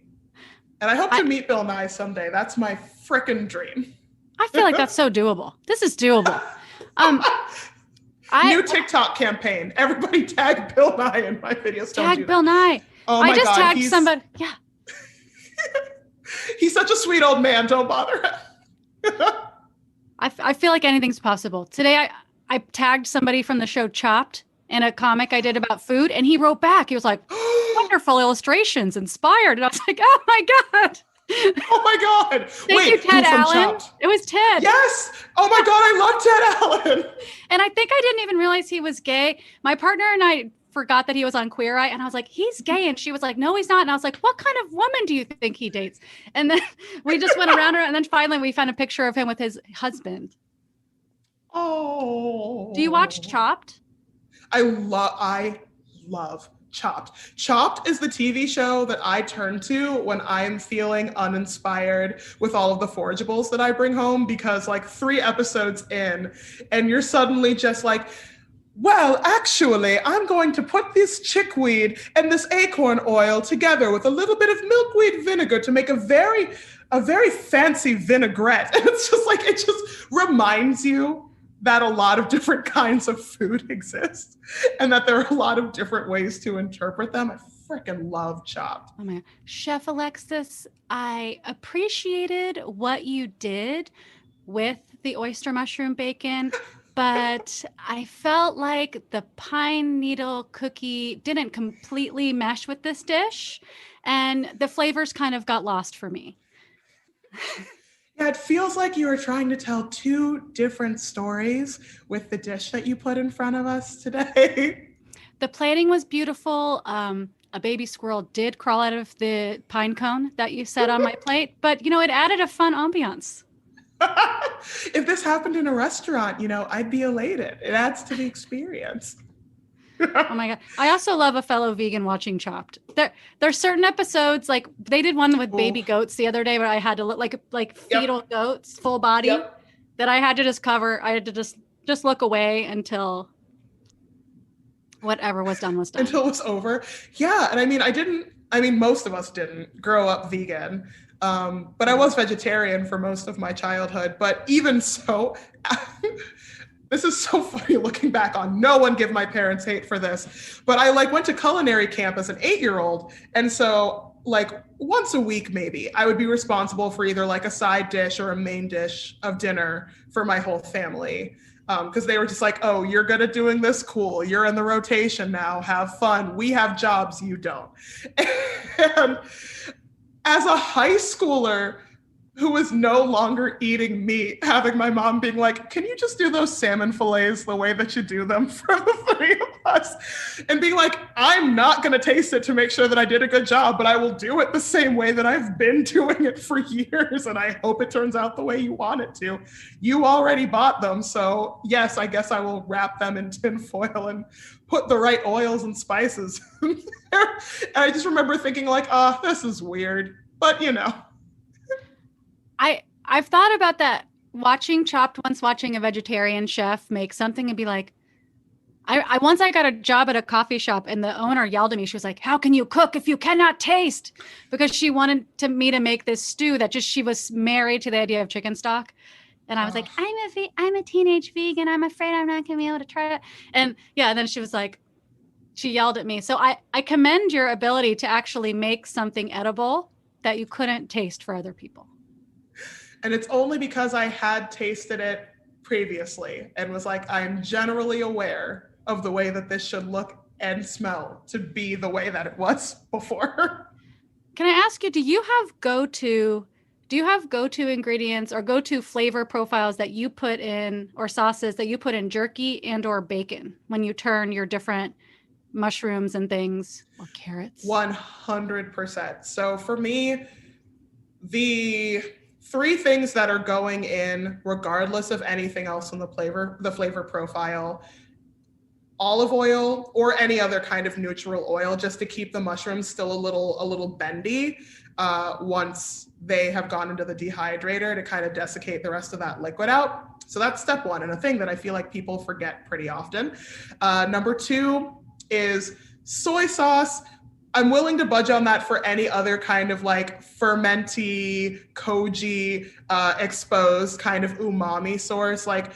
And I hope to meet Bill Nye someday. That's my frickin' dream. I feel like that's so doable. This is doable. New TikTok campaign. Everybody tag Bill Nye in my videos. Tag Bill Nye. Oh my God. Tagged somebody. Yeah. He's such a sweet old man. Don't bother him. I feel like anything's possible. Today, I tagged somebody from the show Chopped in a comic I did about food, and he wrote back. He was like, wonderful illustrations, inspired. And I was like, oh my God. Oh my God. Thank you, Ted Allen. It was Ted. Yes. Oh my God. I love Ted Allen. And I think I didn't even realize he was gay. My partner and I forgot that he was on Queer Eye, and I was like, he's gay. And she was like, no, he's not. And I was like, what kind of woman do you think he dates? And then we just went around her, and then finally we found a picture of him with his husband. Oh. Do you watch Chopped? I love Chopped. Chopped is the TV show that I turn to when I'm feeling uninspired with all of the forageables that I bring home, because like 3 episodes in and you're suddenly just like, well, actually, I'm going to put this chickweed and this acorn oil together with a little bit of milkweed vinegar to make a very fancy vinaigrette. And it's just like, it just reminds you that a lot of different kinds of food exist and that there are a lot of different ways to interpret them. I freaking love Chopped. Oh my God. Chef Alexis, I appreciated what you did with the oyster mushroom bacon, but I felt like the pine needle cookie didn't completely mesh with this dish, and the flavors kind of got lost for me. Yeah, it feels like you were trying to tell 2 different stories with the dish that you put in front of us today. The plating was beautiful. A baby squirrel did crawl out of the pine cone that you set on my plate, but it added a fun ambiance. If this happened in a restaurant, I'd be elated. It adds to the experience. Oh my God. I also love a fellow vegan watching Chopped. There's certain episodes, like they did one with baby goats the other day where I had to look like fetal goats, full body, that I had to just cover. I had to just look away until whatever was done was done. Until it was over. Yeah. And most of us didn't grow up vegan. But I was vegetarian for most of my childhood. But even so, this is so funny looking back on. No one give my parents hate for this. But I went to culinary camp as an 8-year-old. And so once a week, maybe I would be responsible for either a side dish or a main dish of dinner for my whole family. Because they were just like, oh, you're good at doing this? Cool. You're in the rotation now. Have fun. We have jobs. You don't. And as a high schooler who was no longer eating meat, having my mom being like, can you just do those salmon fillets the way that you do them for the 3 of us? And being like, I'm not going to taste it to make sure that I did a good job, but I will do it the same way that I've been doing it for years. And I hope it turns out the way you want it to. You already bought them. So yes, I guess I will wrap them in tin foil and put the right oils and spices. And I just remember thinking this is weird, but I've thought about that, watching Chopped, once watching a vegetarian chef make something and be like, I once got a job at a coffee shop and the owner yelled at me. She was like, how can you cook if you cannot taste? Because she wanted me to make this stew that she was married to the idea of chicken stock. And I was like, I'm a teenage vegan. I'm afraid I'm not going to be able to try it. And then she was like, she yelled at me. So I commend your ability to actually make something edible that you couldn't taste for other people. And it's only because I had tasted it previously and was like, I'm generally aware of the way that this should look and smell to be the way that it was before. Can I ask you, do you have go-to ingredients or go-to flavor profiles that you put in, or sauces that you put in jerky and or bacon when you turn your different mushrooms and things, or carrots? 100%. So for me, the 3 things that are going in, regardless of anything else in the flavor profile: olive oil or any other kind of neutral oil, just to keep the mushrooms still a little bendy once they have gone into the dehydrator to kind of desiccate the rest of that liquid out. So that's step one, and a thing that I feel like people forget pretty often. Number two is soy sauce. I'm willing to budge on that for any other kind of like fermenty, koji, exposed kind of umami source. Like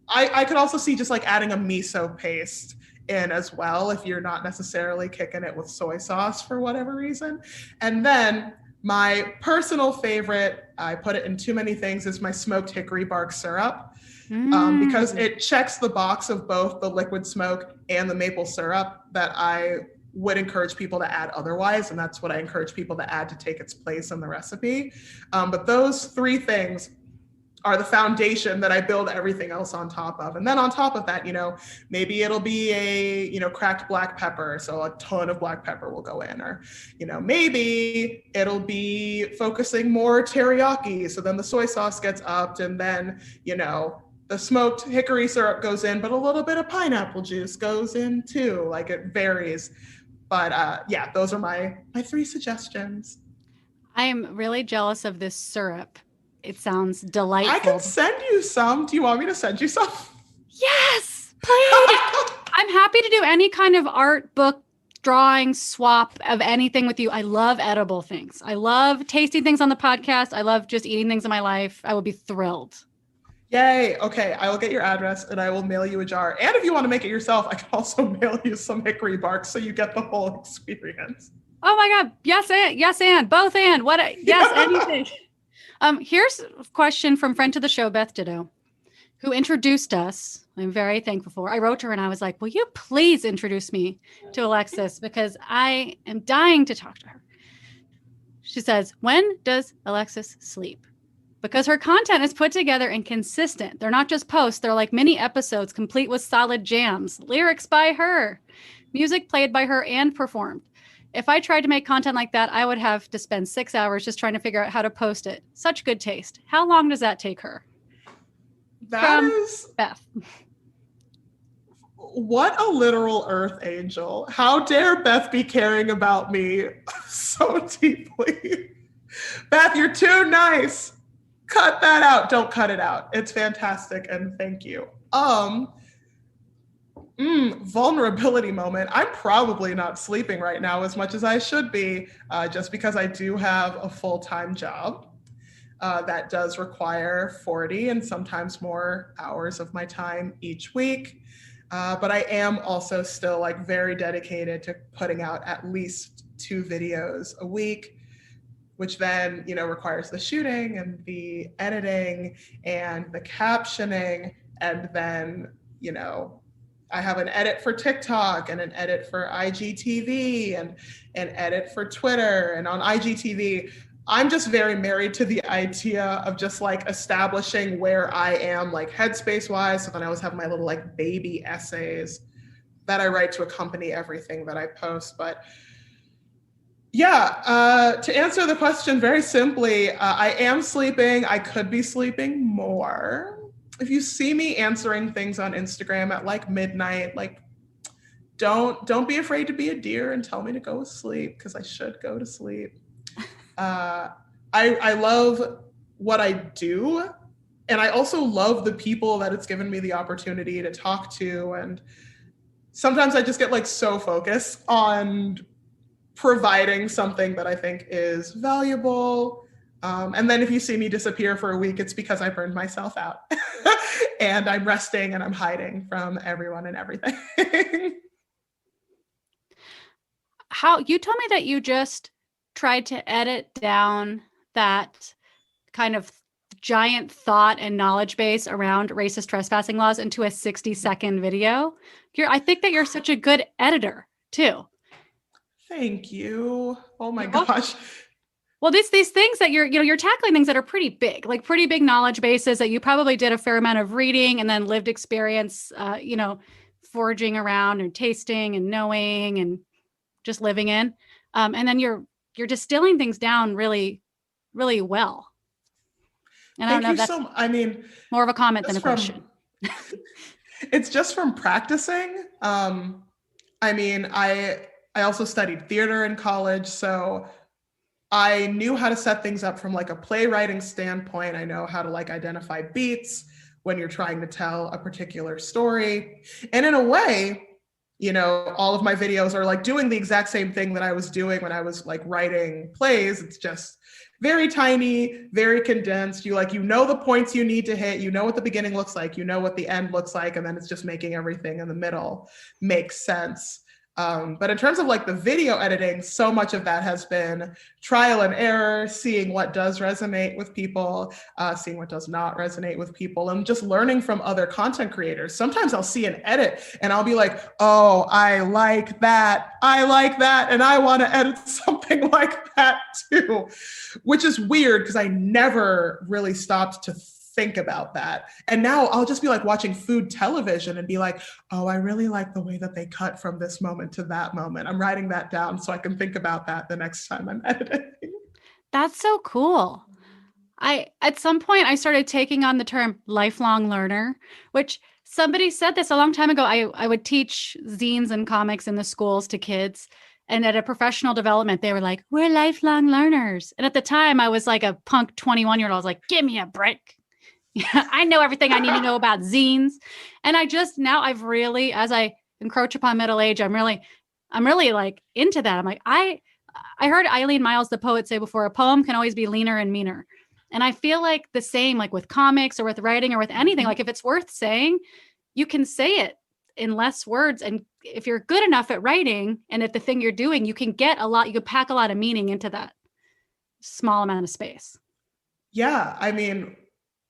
I could also see just like adding a miso paste in as well if you're not necessarily kicking it with soy sauce for whatever reason. And then my personal favorite, I put it in too many things, is my smoked hickory bark syrup. Because it checks the box of both the liquid smoke and the maple syrup that I would encourage people to add otherwise. And that's what I encourage people to add to take its place in the recipe. But those three things are the foundation that I build everything else on top of. And then on top of that, maybe it'll be a, cracked black pepper. So a ton of black pepper will go in, or, maybe it'll be focusing more teriyaki. So then the soy sauce gets upped, and then, the smoked hickory syrup goes in, but a little bit of pineapple juice goes in too. Like, it varies. But yeah, those are my three suggestions. I am really jealous of this syrup. It sounds delightful. I can send you some. Do you want me to send you some? Yes, please. I'm happy to do any kind of art, book, drawing, swap of anything with you. I love edible things. I love tasting things on the podcast. I love just eating things in my life. I would be thrilled. Yay. Okay. I will get your address and I will mail you a jar. And if you want to make it yourself, I can also mail you some hickory bark so you get the whole experience. Oh my God. Yes, and both and what? Yes, anything. Here's a question from friend to the show, Beth Ditto, who introduced us. I'm very thankful for. I wrote to her and I was like, will you please introduce me to Alexis? Because I am dying to talk to her. She says, when does Alexis sleep? Because her content is put together and consistent. They're not just posts. They're like mini episodes complete with solid jams, lyrics by her, music played by her and performed. If I tried to make content like that, I would have to spend 6 hours just trying to figure out how to post it. Such good taste. How long does that take her? That is Beth. What a literal earth angel. How dare Beth be caring about me so deeply? Beth, you're too nice. Cut that out. Don't cut it out. It's fantastic. And thank you. Vulnerability moment. I'm probably not sleeping right now as much as I should be, just because I do have a full-time job that does require 40 and sometimes more hours of my time each week. But I am also still like very dedicated to putting out at least 2 videos a week, which then, requires the shooting and the editing and the captioning. And then, I have an edit for TikTok and an edit for IGTV and an edit for Twitter. And on IGTV, I'm just very married to the idea of just like establishing where I am, like headspace wise. So then I always have my little like baby essays that I write to accompany everything that I post. But yeah, to answer the question very simply, I am sleeping. I could be sleeping more. If you see me answering things on Instagram at like midnight, like don't be afraid to be a dear and tell me to go to sleep, because I should go to sleep. I love what I do, and I also love the people that it's given me the opportunity to talk to. And sometimes I just get like so focused on providing something that I think is valuable. And then if you see me disappear for a week, it's because I burned myself out and I'm resting and I'm hiding from everyone and everything. How you told me that you just tried to edit down that kind of giant thought and knowledge base around racist trespassing laws into a 60-second video. I think that you're such a good editor too. Thank you. Oh my gosh. Well, these things that you're tackling things that are pretty big, like pretty big knowledge bases that you probably did a fair amount of reading and then lived experience, foraging around and tasting and knowing and just living in. And then you're distilling things down really, really well. And I don't know if that's more of a comment than a question. It's just from practicing. I also studied theater in college, so I knew how to set things up from like a playwriting standpoint. I know how to like identify beats, when you're trying to tell a particular story. And in a way, you know, all of my videos are like doing the exact same thing that I was doing when I was like writing plays. It's just very tiny, very condensed. You know the points you need to hit, you know what the beginning looks like, you know what the end looks like, and then it's just making everything in the middle make sense. But in terms of like the video editing, so much of that has been trial and error, seeing what does resonate with people, seeing what does not resonate with people, and just learning from other content creators. Sometimes I'll see an edit and I'll be like, oh, I like that, and I want to edit something like that too, which is weird because I never really stopped to think about that. And now I'll just be like watching food television and be like, oh, I really like the way that they cut from this moment to that moment. I'm writing that down so I can think about that the next time I'm editing. That's so cool. At some point I started taking on the term lifelong learner, which somebody said this a long time ago. I would teach zines and comics in the schools to kids. And at a professional development, they were like, we're lifelong learners. And at the time I was like a punk 21-year-old. I was like, give me a break. I know everything I need to know about zines. And I've really, as I encroach upon middle age, I'm really like into that. I'm like, I heard Eileen Miles, the poet, say before, a poem can always be leaner and meaner. And I feel like the same, like with comics or with writing or with anything, like if it's worth saying, you can say it in less words. And if you're good enough at writing and at the thing you're doing, you can pack a lot of meaning into that small amount of space. Yeah. I mean,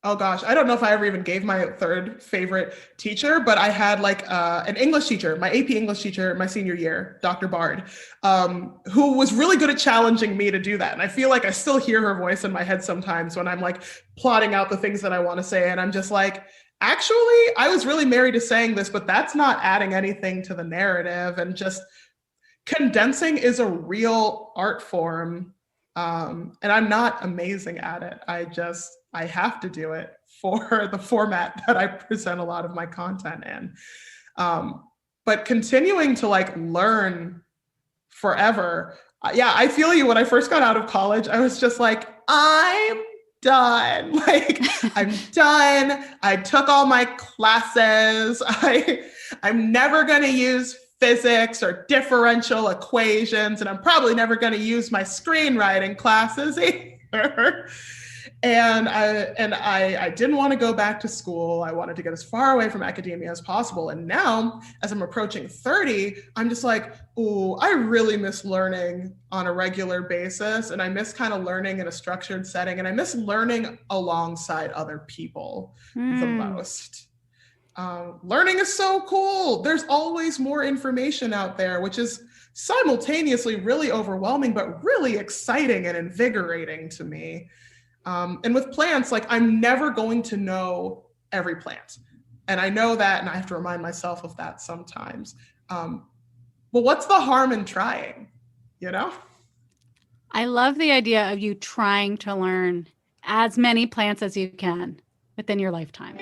oh gosh, I don't know if I ever even gave my third favorite teacher, but I had like an English teacher, my AP English teacher, my senior year, Dr. Bard, who was really good at challenging me to do that. And I feel like I still hear her voice in my head sometimes when I'm like plotting out the things that I want to say. And I'm just like, actually, I was really married to saying this, but that's not adding anything to the narrative. And just condensing is a real art form. And I'm not amazing at it. I have to do it for the format that I present a lot of my content in. But continuing to like learn forever. Yeah, I feel you. When I first got out of college, I was just like, I'm done. Like, I'm done. I took all my classes. I'm never going to use physics or differential equations, and I'm probably never going to use my screenwriting classes either. And I didn't want to go back to school. I wanted to get as far away from academia as possible. And now, as I'm approaching 30, I'm just like, oh, I really miss learning on a regular basis. And I miss kind of learning in a structured setting. And I miss learning alongside other people the most. Learning is so cool. There's always more information out there, which is simultaneously really overwhelming, but really exciting and invigorating to me. And with plants, like I'm never going to know every plant. And I know that, and I have to remind myself of that sometimes. But what's the harm in trying, you know? I love the idea of you trying to learn as many plants as you can within your lifetime.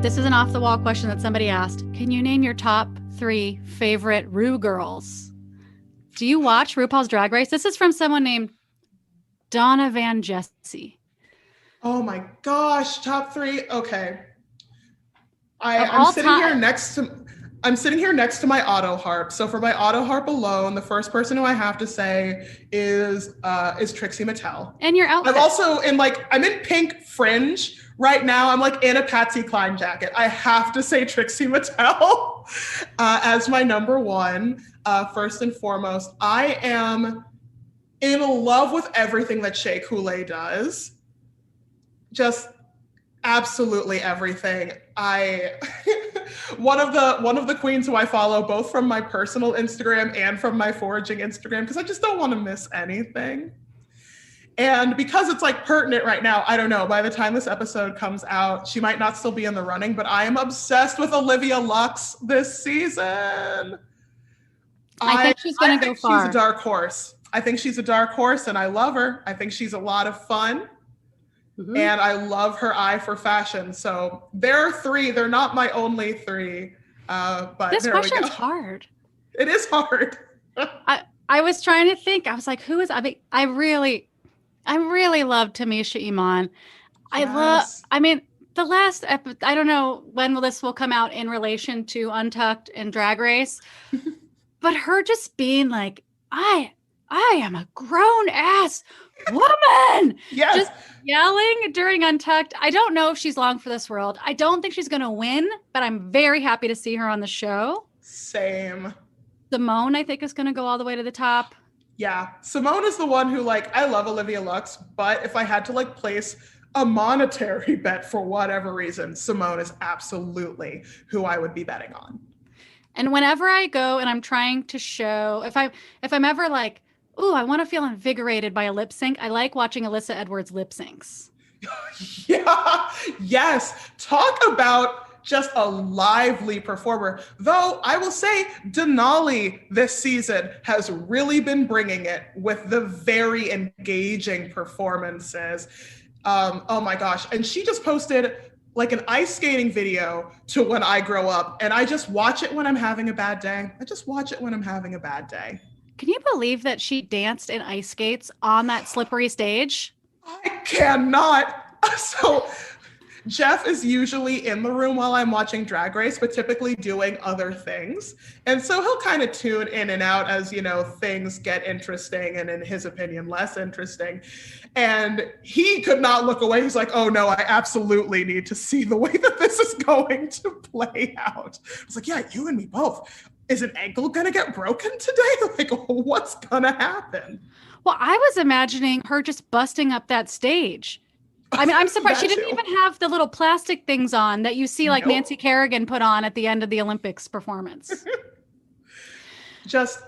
This is an off-the-wall question that somebody asked. Can you name your top 3 favorite Ru girls? Do you watch RuPaul's Drag Race? This is from someone named Donna Van Jesse. Oh my gosh, top 3. Okay. I'm sitting here next to my auto harp. So for my auto harp alone, the first person who I have to say is Trixie Mattel. And your outfit. I'm also I'm in pink fringe right now. I'm like in a Patsy Cline jacket. I have to say Trixie Mattel as my number 1. First and foremost, I am in love with everything that Shea Coulee does. Just absolutely everything. One of the queens who I follow, both from my personal Instagram and from my foraging Instagram, because I just don't want to miss anything. And because it's like pertinent right now, I don't know, by the time this episode comes out, she might not still be in the running, but I am obsessed with Olivia Lux this season. I think she's going to go far. She's a dark horse. I think she's a dark horse and I love her. I think she's a lot of fun. Mm-hmm. And I love her eye for fashion. So there are 3. They're not my only 3. But this question's hard. It is hard. I was trying to think. I was like, who is, I really love Tamisha Iman. Yes. The last episode, I don't know when this will come out in relation to Untucked and Drag Race, but her just being like, I am a grown ass woman. Yes. Just yelling during Untucked. I don't know if she's long for this world. I don't think she's going to win, but I'm very happy to see her on the show. Same. Simone, I think, is going to go all the way to the top. Yeah. Simone is the one who, like, I love Olivia Lux, but if I had to, like, place a monetary bet for whatever reason, Simone is absolutely who I would be betting on. And whenever I go and I'm trying to show, if I'm ever like, ooh, I want to feel invigorated by a lip sync, I like watching Alyssa Edwards lip syncs. Yeah. Yes. Talk about just a lively performer. Though I will say Denali this season has really been bringing it with the very engaging performances. Oh my gosh. And she just posted like an ice skating video to When I Grow Up. And I just watch it when I'm having a bad day. Can you believe that she danced in ice skates on that slippery stage? I cannot. So Jeff is usually in the room while I'm watching Drag Race, but typically doing other things. And so he'll kind of tune in and out as, you know, things get interesting and in his opinion, less interesting. And he could not look away. He's like, oh no, I absolutely need to see the way that this is going to play out. I was like, yeah, you and me both. Is an ankle going to get broken today? Like, what's going to happen? Well, I was imagining her just busting up that stage. I mean, I'm surprised she didn't even have the little plastic things on that you see like Nancy Kerrigan put on at the end of the Olympics performance.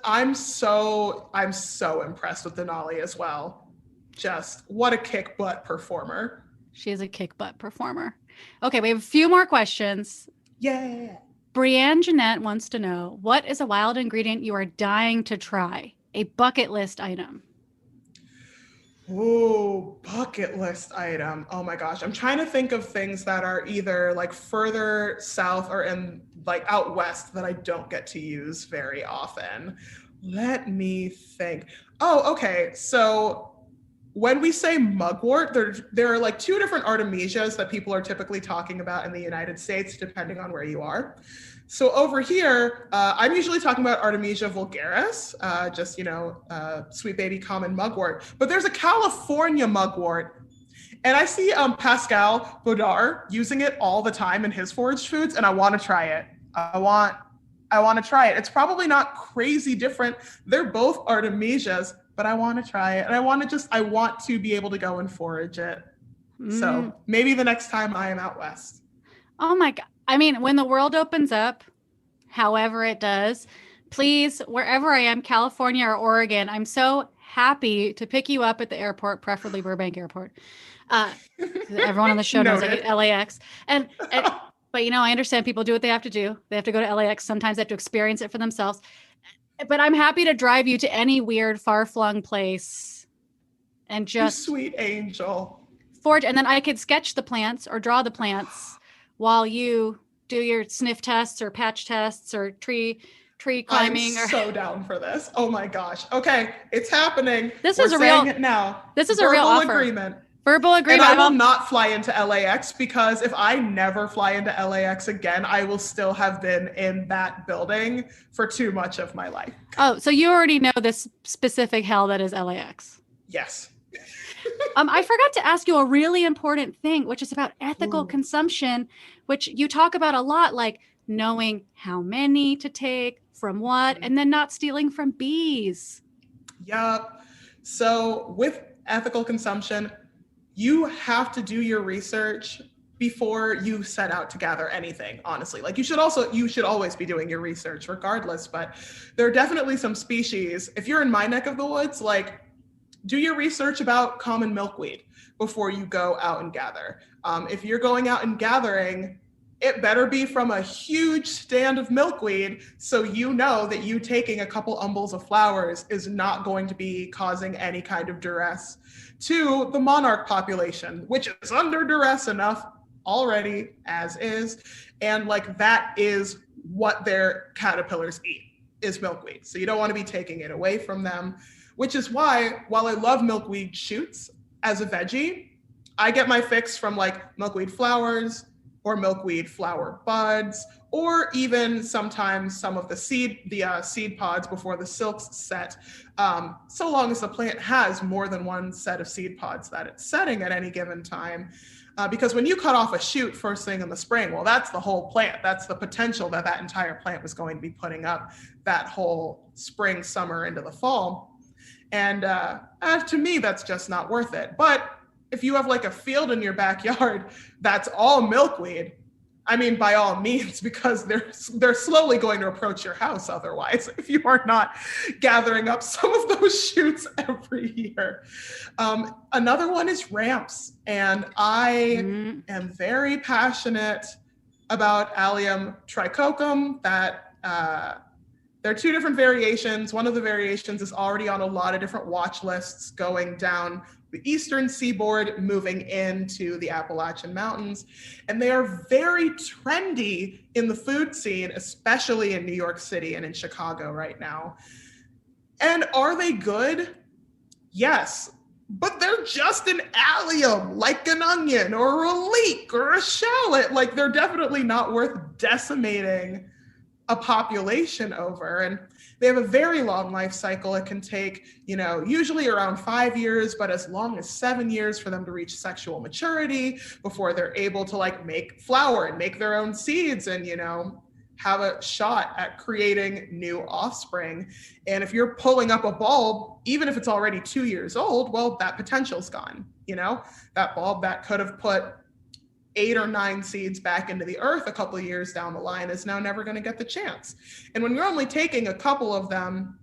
I'm so impressed with Denali as well. Just what a kick butt performer. She is a kick butt performer. Okay, we have a few more questions. Yeah. Brianne Jeanette wants to know, what is a wild ingredient you are dying to try? A bucket list item. Ooh, bucket list item. Oh my gosh. I'm trying to think of things that are either like further south or in like out west that I don't get to use very often. Let me think. Oh, okay. So when we say mugwort, there are like two different artemisias that people are typically talking about in the United States, depending on where you are. So over here, I'm usually talking about Artemisia vulgaris, just, you know, sweet baby common mugwort. But there's a California mugwort. And I see Pascal Baudard using it all the time in his foraged foods, and I want to try it. I want to try it. It's probably not crazy different. They're both Artemisias, but I want to try it. And I want to be able to go and forage it. So maybe the next time I am out west. Oh my God. I mean, when the world opens up, however it does, please, wherever I am, California or Oregon, I'm so happy to pick you up at the airport, preferably Burbank Airport. Everyone on the show knows I hate LAX. But, you know, I understand people do what they have to do. They have to go to LAX. Sometimes they have to experience it for themselves. But I'm happy to drive you to any weird, far-flung place and just... You sweet angel. Forage. And then I could sketch the plants or draw the plants while you do your sniff tests or patch tests or tree climbing. I'm so down for this. Oh my gosh. Okay, it's happening. This is a real agreement. Verbal agreement. And I will not fly into LAX because if I never fly into LAX again, I will still have been in that building for too much of my life. Oh, so you already know this specific hell that is LAX. Yes. I forgot to ask you a really important thing, which is about ethical consumption, which you talk about a lot, like knowing how many to take from what, and then not stealing from bees. Yep. So with ethical consumption, you have to do your research before you set out to gather anything, honestly. Like you should always be doing your research regardless, but there are definitely some species. If you're in my neck of the woods, like do your research about common milkweed before you go out and gather. If you're going out and gathering, it better be from a huge stand of milkweed so you know that you taking a couple umbels of flowers is not going to be causing any kind of duress to the monarch population, which is under duress enough already as is. And like that is what their caterpillars eat. is milkweed. So you don't want to be taking it away from them, which is why, while I love milkweed shoots as a veggie, I get my fix from like milkweed flowers or milkweed flower buds, or even sometimes some of the seed pods before the silks set, so long as the plant has more than one set of seed pods that it's setting at any given time. Because when you cut off a shoot first thing in the spring, well, that's the whole plant. That's the potential that that entire plant was going to be putting up that whole spring, summer into the fall. And to me, that's just not worth it. But if you have like a field in your backyard that's all milkweed, I mean, by all means, because they're slowly going to approach your house otherwise, if you are not gathering up some of those shoots every year. Another one is ramps. And I am very passionate about Allium trichocum. That there are two different variations. One of the variations is already on a lot of different watch lists going down the eastern seaboard, moving into the Appalachian Mountains. And they are very trendy in the food scene, especially in New York City and in Chicago right now. And are they good? Yes, but they're just an allium, like an onion or a leek or a shallot. Like, they're definitely not worth decimating a population over. And they have a very long life cycle. It can take, usually around 5 years, but as long as 7 years for them to reach sexual maturity before they're able to like make flower and make their own seeds and, have a shot at creating new offspring. And if you're pulling up a bulb, even if it's already 2 years old, well, that potential's gone. That bulb that could have put 8 or 9 seeds back into the earth a couple of years down the line is now never going to get the chance. And when you're only taking a couple of them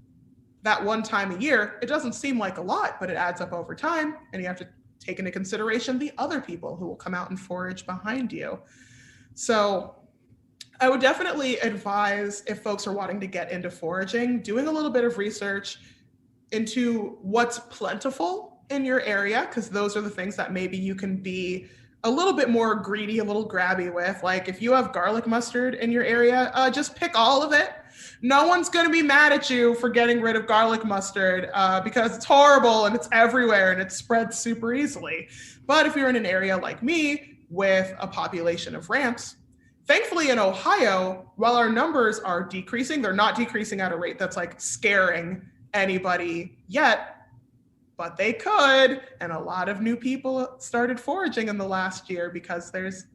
that one time a year, it doesn't seem like a lot, but it adds up over time. And you have to take into consideration the other people who will come out and forage behind you. So I would definitely advise, if folks are wanting to get into foraging, doing a little bit of research into what's plentiful in your area, because those are the things that maybe you can be a little bit more greedy, a little grabby with. Like if you have garlic mustard in your area, just pick all of it. No one's going to be mad at you for getting rid of garlic mustard because it's horrible and it's everywhere and it spreads super easily. But if you're in an area like me with a population of ramps, thankfully in Ohio, while our numbers are decreasing, they're not decreasing at a rate that's like scaring anybody yet. But they could, and a lot of new people started foraging in the last year because there's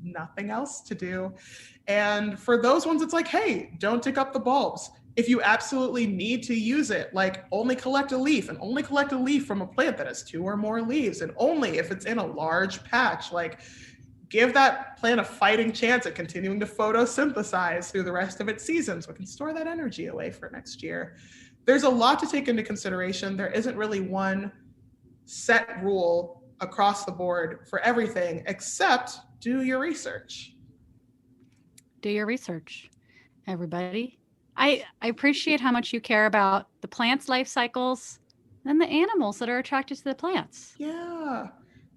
nothing else to do. And for those ones, it's like, hey, don't dig up the bulbs. If you absolutely need to use it, like only collect a leaf, and only collect a leaf from a plant that has 2 or more leaves, and only if it's in a large patch. Like, give that plant a fighting chance at continuing to photosynthesize through the rest of its season so it can store that energy away for next year. There's a lot to take into consideration. There isn't really one set rule across the board for everything, except do your research. Do your research, everybody. I appreciate how much you care about the plants' life cycles and the animals that are attracted to the plants. Yeah.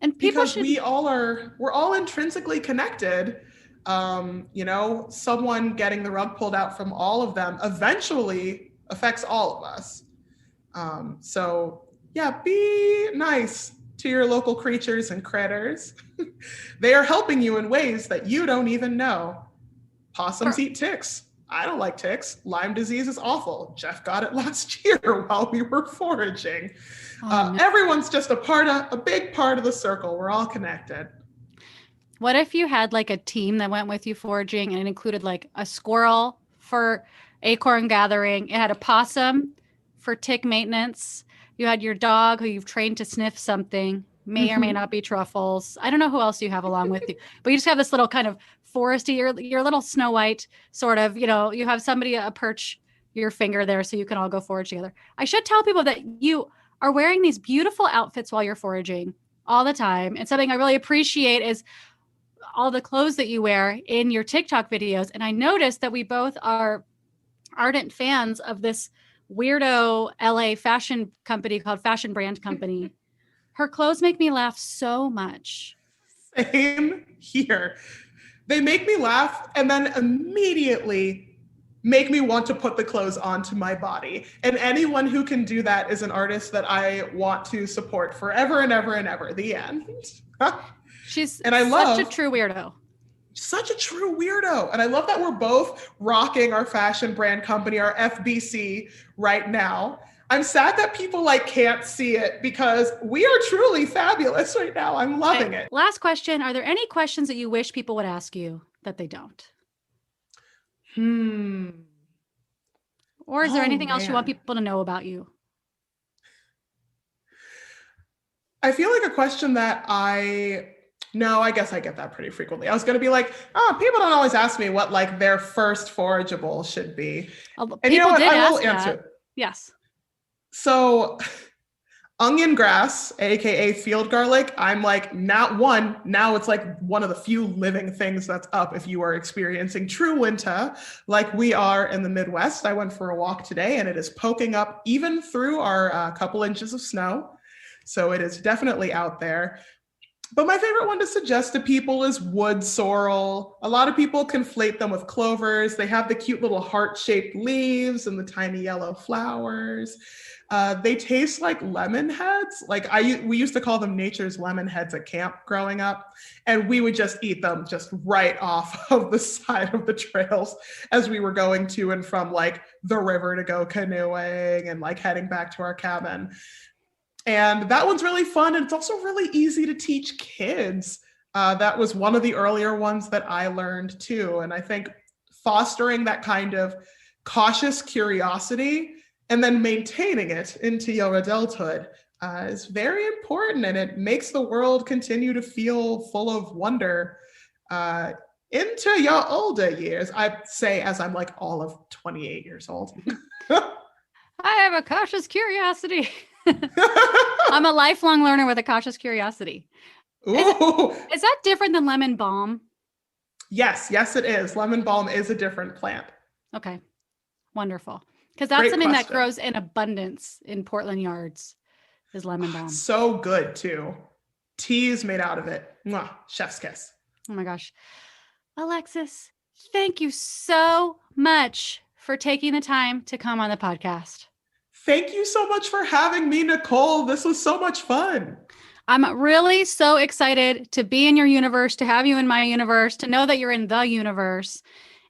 And people because we're all intrinsically connected. Someone getting the rug pulled out from all of them eventually affects all of us. So yeah, be nice to your local creatures and critters. They are helping you in ways that you don't even know. Possums eat ticks. I don't like ticks. Lyme disease is awful. Jeff got it last year while we were foraging. Everyone's just a big part of the circle. We're all connected. What if you had like a team that went with you foraging and it included like a squirrel for acorn gathering? It had a possum for tick maintenance. You had your dog who you've trained to sniff something, may or may not be truffles. I don't know who else you have along with you, but you just have this little kind of foresty, your little Snow White sort of, you have somebody perch your finger there so you can all go forage together. I should tell people that you are wearing these beautiful outfits while you're foraging all the time. And something I really appreciate is all the clothes that you wear in your TikTok videos. And I noticed that we both are ardent fans of this weirdo LA fashion company called Fashion Brand Company. Her clothes make me laugh so much. Same here. They make me laugh, and then immediately make me want to put the clothes onto my body. And anyone who can do that is an artist that I want to support forever and ever and ever. The end. She's and I love such a true weirdo. Such a true weirdo. And I love that we're both rocking our fashion brand company, our FBC right now. I'm sad that people can't see it because we are truly fabulous right now. I'm loving it. Last question. Are there any questions that you wish people would ask you that they don't? Or is there anything else you want people to know about you? I feel like a question that No, I guess I get that pretty frequently. I was going to be people don't always ask me what their first forageable should be. And you know what? I will answer it. Yes. So onion grass, AKA field garlic, I'm not one. Now it's one of the few living things that's up if you are experiencing true winter like we are in the Midwest. I went for a walk today and it is poking up even through our couple inches of snow. So it is definitely out there. But my favorite one to suggest to people is wood sorrel. A lot of people conflate them with clovers. They have the cute little heart-shaped leaves and the tiny yellow flowers. They taste like lemon heads. We used to call them nature's lemon heads at camp growing up. And we would just eat them just right off of the side of the trails as we were going to and from the river to go canoeing and heading back to our cabin. And that one's really fun. And it's also really easy to teach kids. That was one of the earlier ones that I learned too. And I think fostering that kind of cautious curiosity and then maintaining it into your adulthood is very important. And it makes the world continue to feel full of wonder into your older years. I say as I'm all of 28 years old. I have a cautious curiosity. I'm a lifelong learner with a cautious curiosity. Ooh. Is that different than lemon balm? Yes, it is. Lemon balm is a different plant. Okay, wonderful. Because that's something that grows in abundance in Portland yards is lemon balm. So good too. Tea is made out of it. Mwah, chef's kiss. Oh my gosh. Alexis, thank you so much for taking the time to come on the podcast. Thank you so much for having me, Nicole. This was so much fun. I'm really so excited to be in your universe, to have you in my universe, to know that you're in the universe.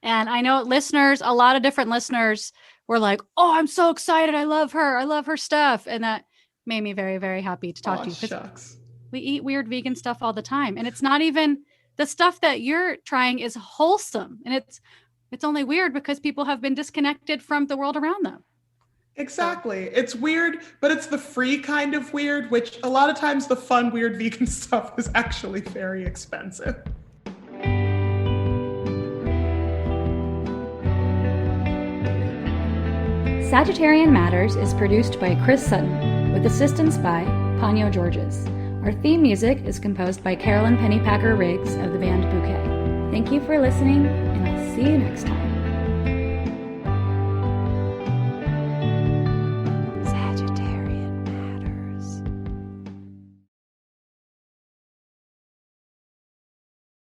And I know listeners, a lot of different listeners were like, oh, I'm so excited. I love her. I love her stuff. And that made me very, very happy to talk to you. Shucks. We eat weird vegan stuff all the time. And it's not even the stuff that you're trying is wholesome. And it's only weird because people have been disconnected from the world around them. Exactly. It's weird, but it's the free kind of weird, which a lot of times the fun, weird vegan stuff is actually very expensive. Sagittarian Matters is produced by Chris Sutton, with assistance by Ponyo Georges. Our theme music is composed by Carolyn Pennypacker Riggs of the band Bouquet. Thank you for listening, and I'll see you next time.